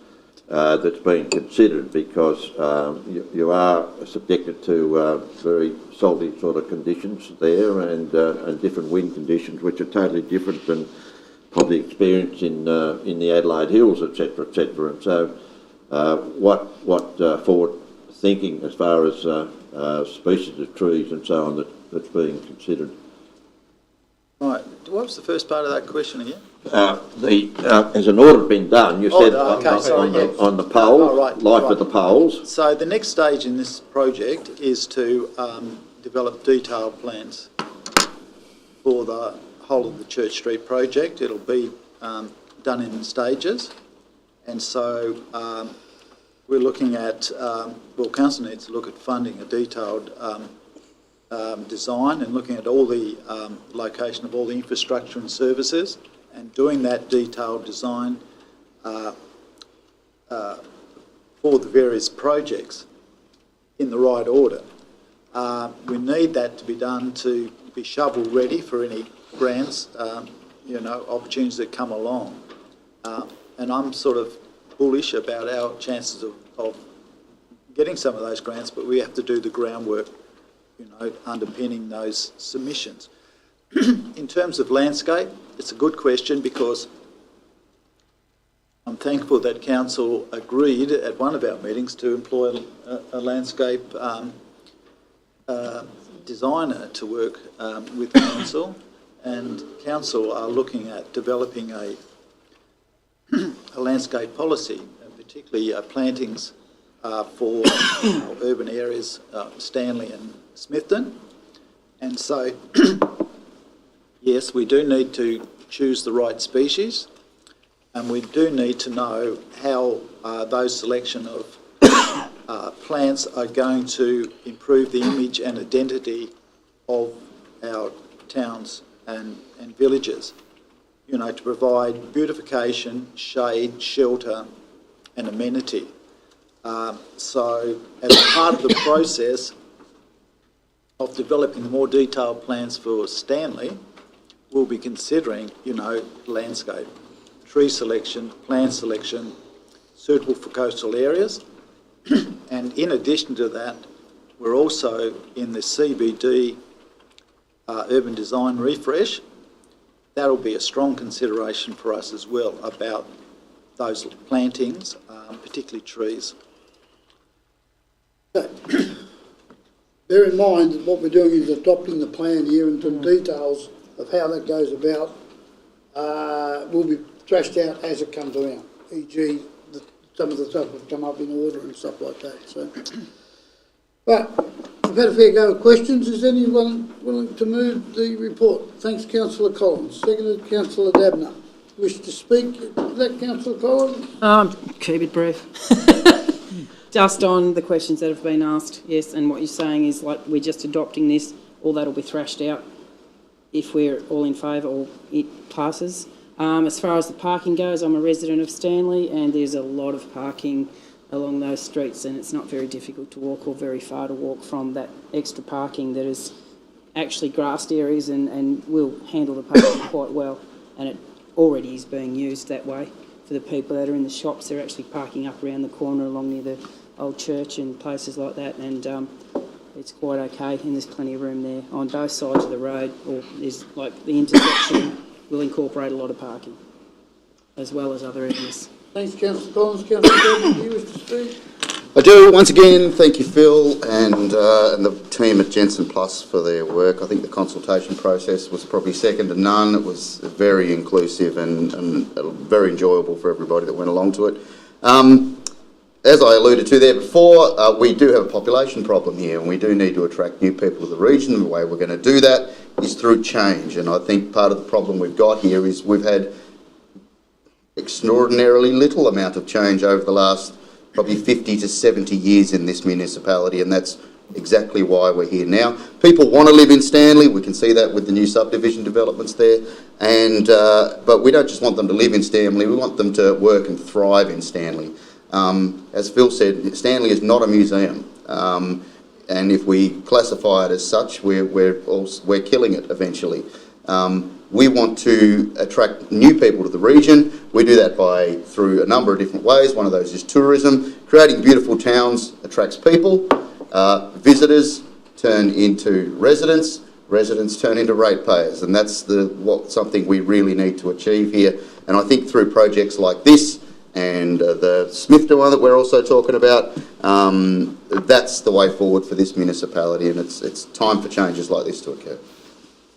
that's being considered, because you are subjected to very salty sort of conditions there and different wind conditions, which are totally different than probably experienced in the Adelaide Hills, etc., etc. And so, what forward thinking as far as species of trees and so on that's being considered? Right. What was the first part of that question again? Has an audit been done? You said on the pole, life of the poles. So the next stage in this project is to develop detailed plans for the whole of the Church Street project. It'll be done in stages, and so we're looking at, council needs to look at funding a detailed design and looking at all the location of all the infrastructure and services, and doing that detailed design for the various projects in the right order. We need that to be done to be shovel ready for any grants, opportunities that come along. And I'm sort of bullish about our chances of getting some of those grants, but we have to do the groundwork, underpinning those submissions. In terms of landscape, it's a good question, because I'm thankful that Council agreed at one of our meetings to employ a landscape designer to work with Council, and Council are looking at developing a landscape policy, particularly plantings for urban areas, Stanley and Smithton. And so, yes, we do need to choose the right species, and we do need to know how those selection of plants are going to improve the image and identity of our towns and villages, to provide beautification, shade, shelter and amenity. So as part of the process of developing the more detailed plans for Stanley, we'll be considering, landscape, tree selection, plant selection, suitable for coastal areas. And in addition to that, we're also in the CBD urban design refresh. That'll be a strong consideration for us as well about those plantings, particularly trees. Bear in mind that what we're doing is adopting the plan here, and some details of how that goes about will be thrashed out as it comes around, e.g. some of the stuff will come up in order and stuff like that. So, but we've had a fair go of questions. Is anyone willing to move the report? Thanks, Councillor Collins. Seconded, Councillor Dabner. Wish to speak? Is that Councillor Collins? Keep it brief. Just on the questions that have been asked, yes, and what you're saying is like we're just adopting this, all that'll be thrashed out if we're all in favour or it passes. As far as the parking goes, I'm a resident of Stanley, and there's a lot of parking along those streets, and it's not very difficult to walk or very far to walk from that extra parking that is actually grassed areas and will handle the parking quite well, and it already is being used that way. For the people that are in the shops, they're actually parking up around the corner along near the old church and places like that, and it's quite okay, and there's plenty of room there on both sides of the road, or there's like the intersection will incorporate a lot of parking, as well as other areas. Thanks, Councillor Collins. Councillor Gordon, do you wish to speak? I do. Once again, thank you, Phil, and the team at Jensen Plus for their work. I think the consultation process was probably second to none. It was very inclusive and very enjoyable for everybody that went along to it. As I alluded to there before, we do have a population problem here, and we do need to attract new people to the region. The way we're going to do that is through change, and I think part of the problem we've got here is we've had extraordinarily little amount of change over the last probably 50 to 70 years in this municipality, and that's exactly why we're here now. People want to live in Stanley. We can see that with the new subdivision developments there, and but we don't just want them to live in Stanley, we want them to work and thrive in Stanley. As Phil said, Stanley is not a museum, and if we classify it as such, we're killing it eventually. We want to attract new people to the region. We do that through a number of different ways. One of those is tourism. Creating beautiful towns attracts people. Visitors turn into residents. Residents turn into ratepayers, and that's something we really need to achieve here. And I think through projects like this and the Smithton one that we're also talking about, that's the way forward for this municipality, and it's time for changes like this to occur.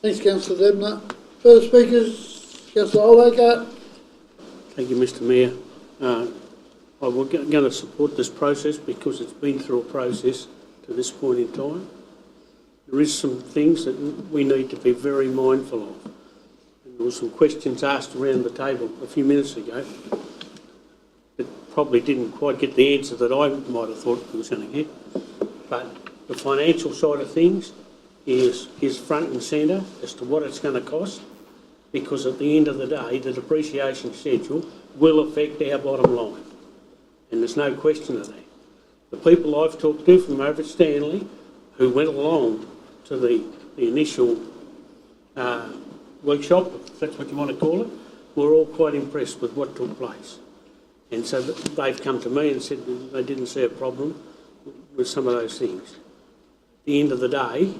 Thanks, Councillor Debner. Further speakers? Councillor Oldacre. Thank you, Mr Mayor. I'm going to support this process because it's been through a process to this point in time. There is some things that we need to be very mindful of. And there were some questions asked around the table a few minutes ago that probably didn't quite get the answer that I might have thought we was going to get. But the financial side of things is front and centre as to what it's going to cost, because at the end of the day, the depreciation schedule will affect our bottom line. And there's no question of that. The people I've talked to from over at Stanley who went along to the initial workshop, if that's what you want to call it, were all quite impressed with what took place. And so they've come to me and said they didn't see a problem with some of those things. At the end of the day,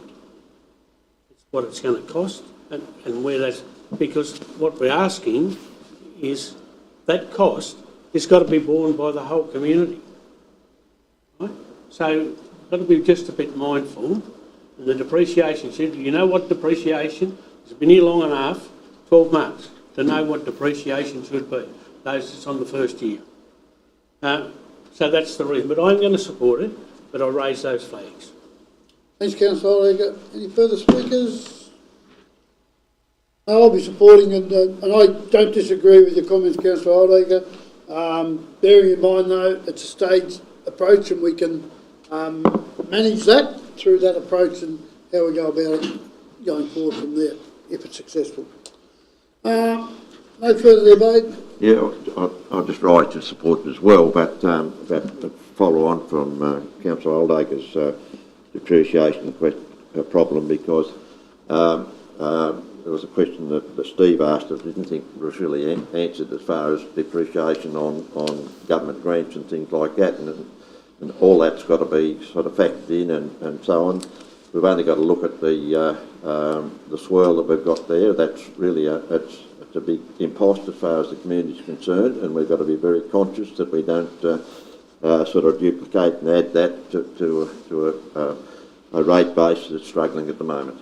it's what it's going to cost and where that's... Because what we're asking is that cost has got to be borne by the whole community. Right? So got to be just a bit mindful. And the depreciation schedule, you know what depreciation, it's been here long enough, 12 months, to know what depreciation should be. Those that's on the first year. So that's the reason. But I'm going to support it, but I'll raise those flags. Thanks, Councillor Oldacre. Any further speakers? I'll be supporting it, and I don't disagree with your comments, Councillor Oldacre. Bearing in mind, though, it's a staged approach, and we can manage that through that approach and how we go about it going forward from there, if it's successful. No further debate. Yeah, I'll just rise to support it as well, but follow on from Councillor Oldacre's depreciation problem, because there was a question that Steve asked that I didn't think was really answered as far as depreciation on government grants and things like that, and all that's got to be sort of factored in and so on. We've only got to look at the swirl that we've got there. That's really it's a big impost as far as the community is concerned, and we've got to be very conscious that we don't sort of duplicate and add that to a rate base that's struggling at the moment.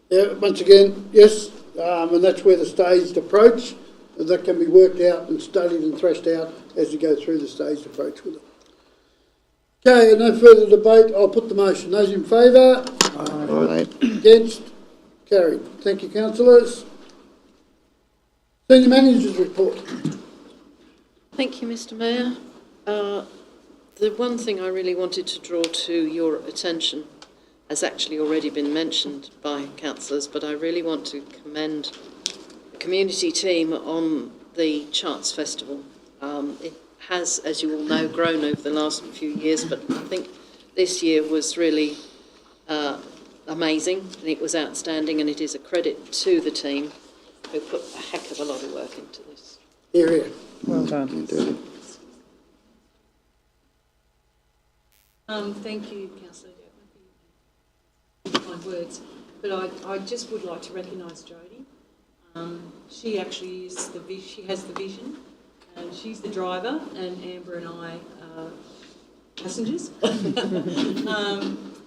Yeah, once again, yes, and that's where the staged approach, that can be worked out and studied and thrashed out as you go through the staged approach with it. Okay, no further debate. I'll put the motion. Those in favour? Aye. Against? Carried. Thank you, councillors. Senior Manager's report. Thank you, Mr Mayor. The one thing I really wanted to draw to your attention has actually already been mentioned by councillors, but I really want to commend the community team on the Charts Festival. It has, as you all know, grown over the last few years, but I think this year was really amazing, and it was outstanding, and it is a credit to the team who put a heck of a lot of work into this. Here, here. Well done. Thank you, Councillor kind words, but I just would like to recognise Jodie. She actually is she has the vision, and she's the driver, and Amber and I are passengers,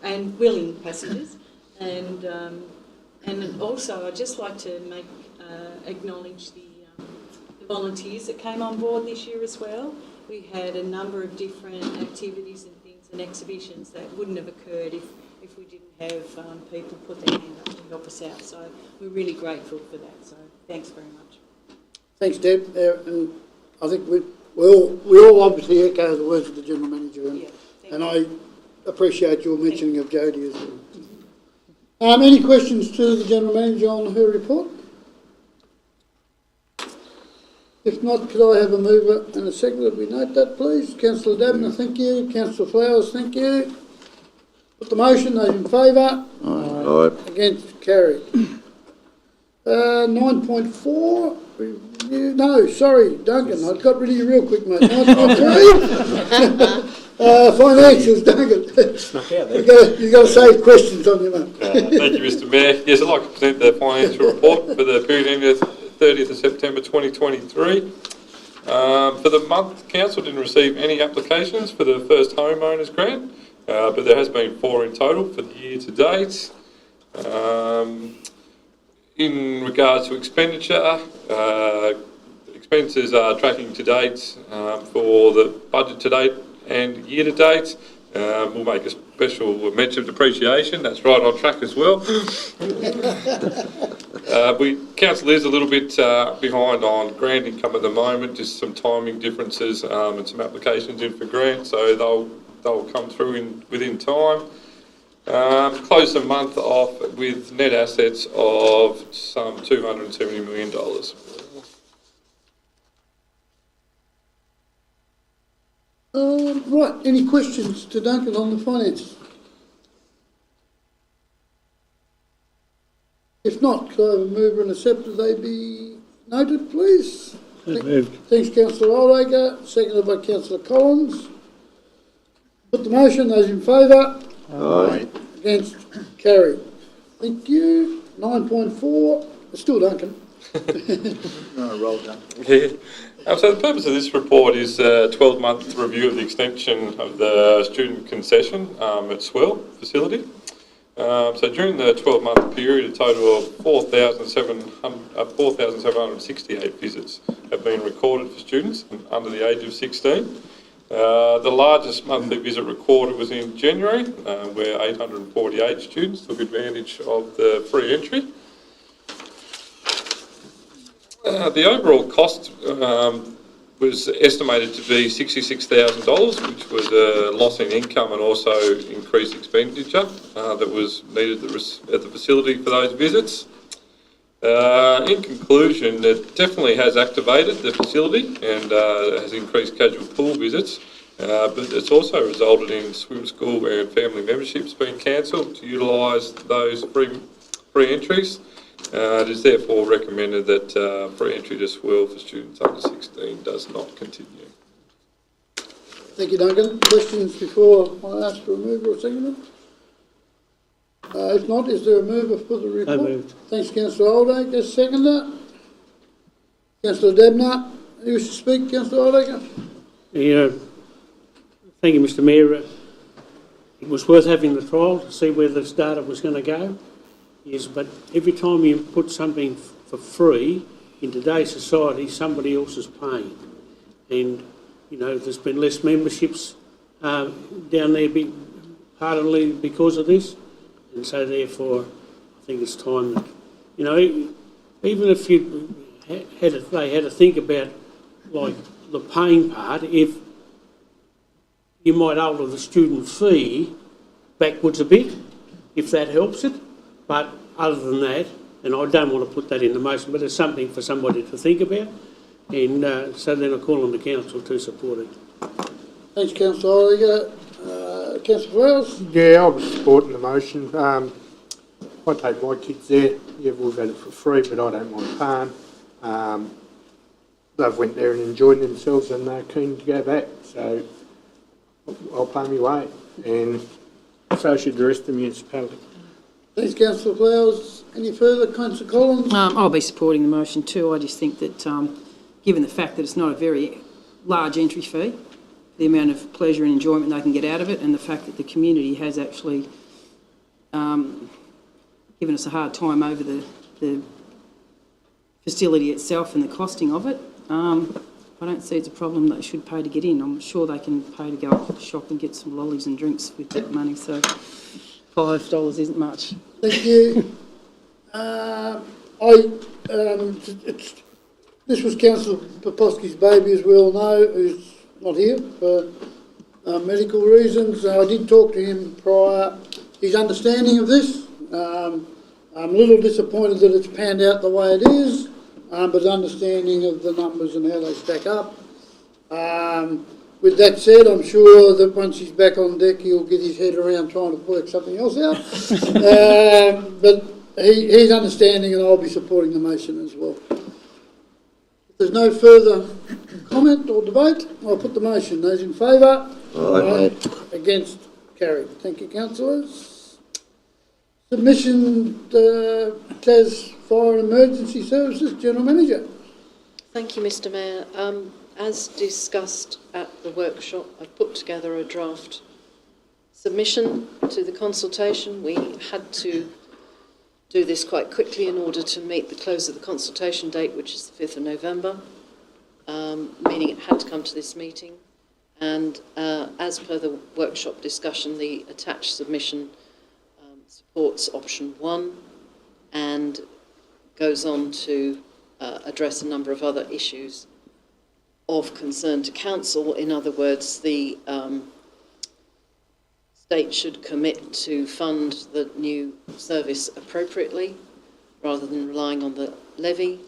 and willing passengers, and also I'd just like to acknowledge the volunteers that came on board this year as well. We had a number of different activities and things and exhibitions that wouldn't have occurred if we didn't have people put their hand up to help us out. So we're really grateful for that. So thanks very much. Thanks, Deb. And I think we all obviously echo the words of the General Manager, and I appreciate your mentioning of Jodie as well. Any questions to the General Manager on her report? If not, could I have a mover and a seconder? We note that, please. Councillor Dabner, thank you. Councillor Flowers, thank you. Put the motion. Those in favour? Aye. Against? Carried. 9.4. Review. No, sorry, Duncan. I got rid of you real quick, mate. 9.3. Financials, Duncan. You've got to save questions on you, mate. Thank you, Mr Mayor. Yes, I'd like to present the financial report for the period ending 30th of September 2023. For the month, Council didn't receive any applications for the first homeowners grant, but there has been 4 in total for the year to date. In regards to expenditure, expenses are tracking to date for the budget to date and year to date. We'll make a special mention of depreciation, that's right on track as well. Council is a little bit behind on grant income at the moment, just some timing differences and some applications in for grant, so they'll come through within time. Close the month off with net assets of some $270 million. Right, any questions to Duncan on the finances? If not, could I have a mover and a seconder? They be noted, please. Thanks, Councillor Oldacre, seconded by Councillor Collins. Put the motion. Those in favour? Aye. Against? Carried. Thank you. 9.4. Still Duncan. No, roll down. Yeah. So the purpose of this report is a 12-month review of the extension of the student concession at Swell facility. So during the 12-month period, a total of 4,768 visits have been recorded for students under the age of 16. The largest monthly visit recorded was in January, where 848 students took advantage of the free entry. The overall cost was estimated to be $66,000, which was a loss in income and also increased expenditure that was needed at the facility for those visits. In conclusion, it definitely has activated the facility and has increased casual pool visits, but it's also resulted in swim school and family memberships being cancelled to utilise those free entries. It is therefore recommended that free entry to Swell for students under 16 does not continue. Thank you, Duncan. Questions before I ask for a mover or seconder? If not, is there a mover for the report? I moved. Thanks, Councillor Oldacre. Seconder? Councillor Debner. You wish to speak, Councillor Oldacre? Yeah, thank you, Mr Mayor. It was worth having the trial to see where this data was going to go. Yes, but every time you put something for free, in today's society, somebody else is paying. And, you know, there's been less memberships down there partly because of this. And so therefore, I think it's time that, you know, even if you they had to think about, like, the paying part, if you might alter the student fee backwards a bit, if that helps it. But other than that, and I don't want to put that in the motion, but it's something for somebody to think about, and so then I call on the council to support it. Thanks, Councillor Oldacre. Councillor Flowers? Yeah, I was supporting the motion. I take my kids there. Yeah, we've had it for free, but I don't mind paying. They've went there and enjoyed themselves and they're keen to go back, so I'll pay my way. And so should the rest of the municipality. Thanks, councillor Flowers. Any further, councillor Collins? I'll be supporting the motion too. I just think that, given the fact that it's not a very large entry fee, the amount of pleasure and enjoyment they can get out of it, and the fact that the community has actually given us a hard time over the facility itself and the costing of it, I don't see it's a problem they should pay to get in. I'm sure they can pay to go up to the shop and get some lollies and drinks with that money, so $5 isn't much. Thank you. This was Councillor Poposky's baby, as we all know, who's not here for medical reasons. I did talk to him prior. His understanding of this. I'm a little disappointed that it's panned out the way it is, but understanding of the numbers and how they stack up. With that said, I'm sure that once he's back on deck, he'll get his head around trying to work something else out. But he's understanding, and I'll be supporting the motion as well. If there's no further comment or debate, I'll put the motion. Those in favour? Aye. Against? Carried. Thank you, councillors. Submission, TAS Fire and Emergency Services General Manager. Thank you, Mr Mayor. As discussed at the workshop, I've put together a draft submission to the consultation. We had to do this quite quickly in order to meet the close of the consultation date, which is the 5th of November, meaning it had to come to this meeting. And as per the workshop discussion, the attached submission supports option 1 and goes on to address a number of other issues of concern to council. In other words, the state should commit to fund the new service appropriately rather than relying on the levy.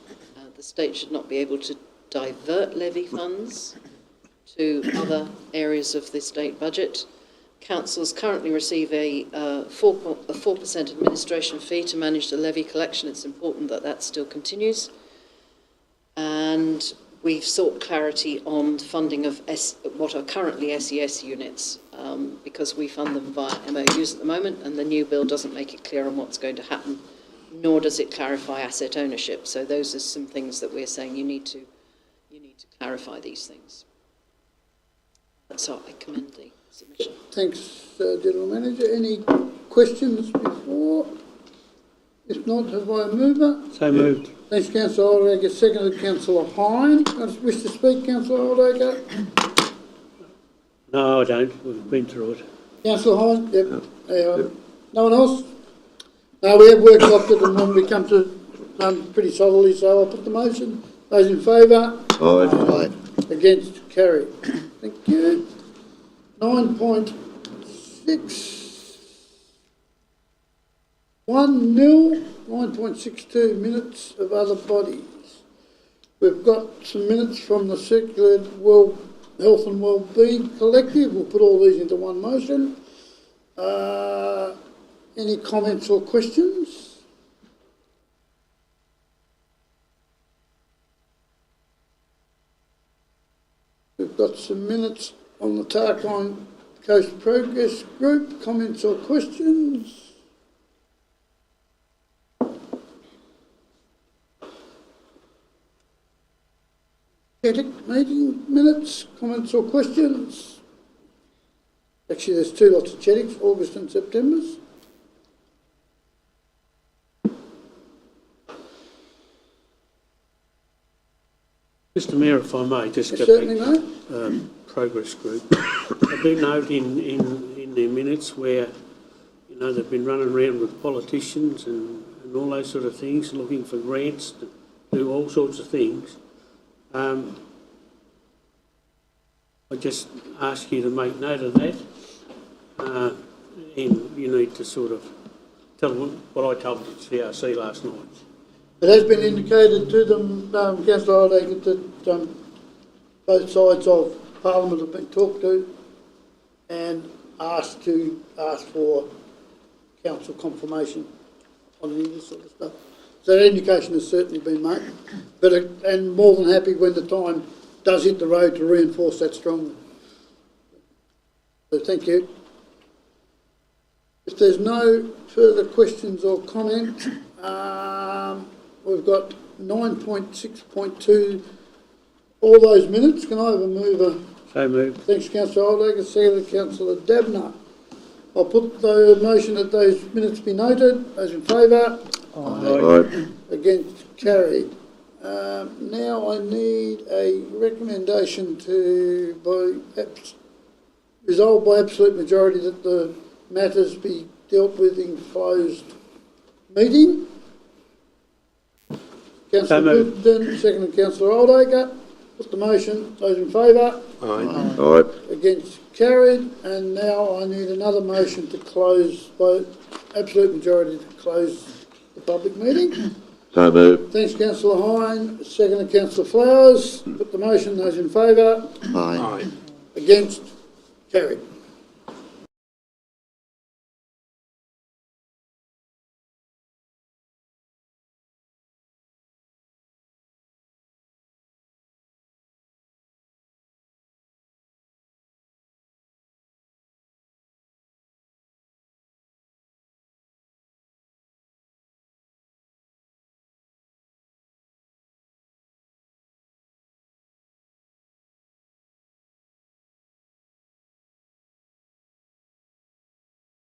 The state should not be able to divert levy funds to other areas of the state budget. Councils currently receive a 4% administration fee to manage the levy collection. It's important that that still continues. And we've sought clarity on funding of what are currently SES units, because we fund them via MOUs at the moment, and the new bill doesn't make it clear on what's going to happen, nor does it clarify asset ownership. So those are some things that we're saying you need to clarify these things. So I commend the submission. Thanks, General Manager. Any questions before? If not, have I a mover? So moved. Thanks, Councillor Oldacre. Seconded, Councillor Hine. I wish to speak, Councillor Oldacre. No, I don't. We've been through it. Councillor Hine? Yep. Yep. No one else? No, we have workshopped it, and when we come to pretty solidly, so I'll put the motion. Those in favour? Aye. Against? Carried. Thank you. 9.6. 1-0. 9.62 minutes of other bodies. We've got some minutes from the Circulated Health and Wellbeing Collective. We'll put all these into one motion. Any comments or questions? We've got some minutes on the Tarkine Coast Progress Group. Comments or questions? CHETIC meeting minutes, comments or questions? Actually, there's two lots of CHETICs, August and September's. Mr Mayor, if I may, just go Certainly, back to Progress Group. I do note in their minutes where, you know, they've been running around with politicians and all those sort of things, looking for grants to do all sorts of things. I just ask you to make note of that, and you need to sort of tell them what I told the CRC last night. It has been indicated to them, Councillor Oldacre, that both sides of Parliament have been talked to and asked for council confirmation on any of this sort of stuff. So that indication has certainly been made, and more than happy when the time does hit the road to reinforce that strongly. So thank you. If there's no further questions or comment, we've got 9.6.2, all those minutes. Can I have a mover? So moved. Thanks, councillor Oldacre, seconded councillor Dabner. I'll put the motion that those minutes be noted. Those in favour? Aye. Against, carried. Now I need a recommendation resolved by absolute majority that the matters be dealt with in closed meeting. Councillor Goodden, seconded councillor Oldacre. Put the motion. Those in favour? Aye. Against, carried. And now I need another motion to close, by absolute majority, to close the public meeting. So moved. Thanks, councillor Hine. Seconded councillor Flowers. Put the motion. Those in favour? Aye. Against, carried.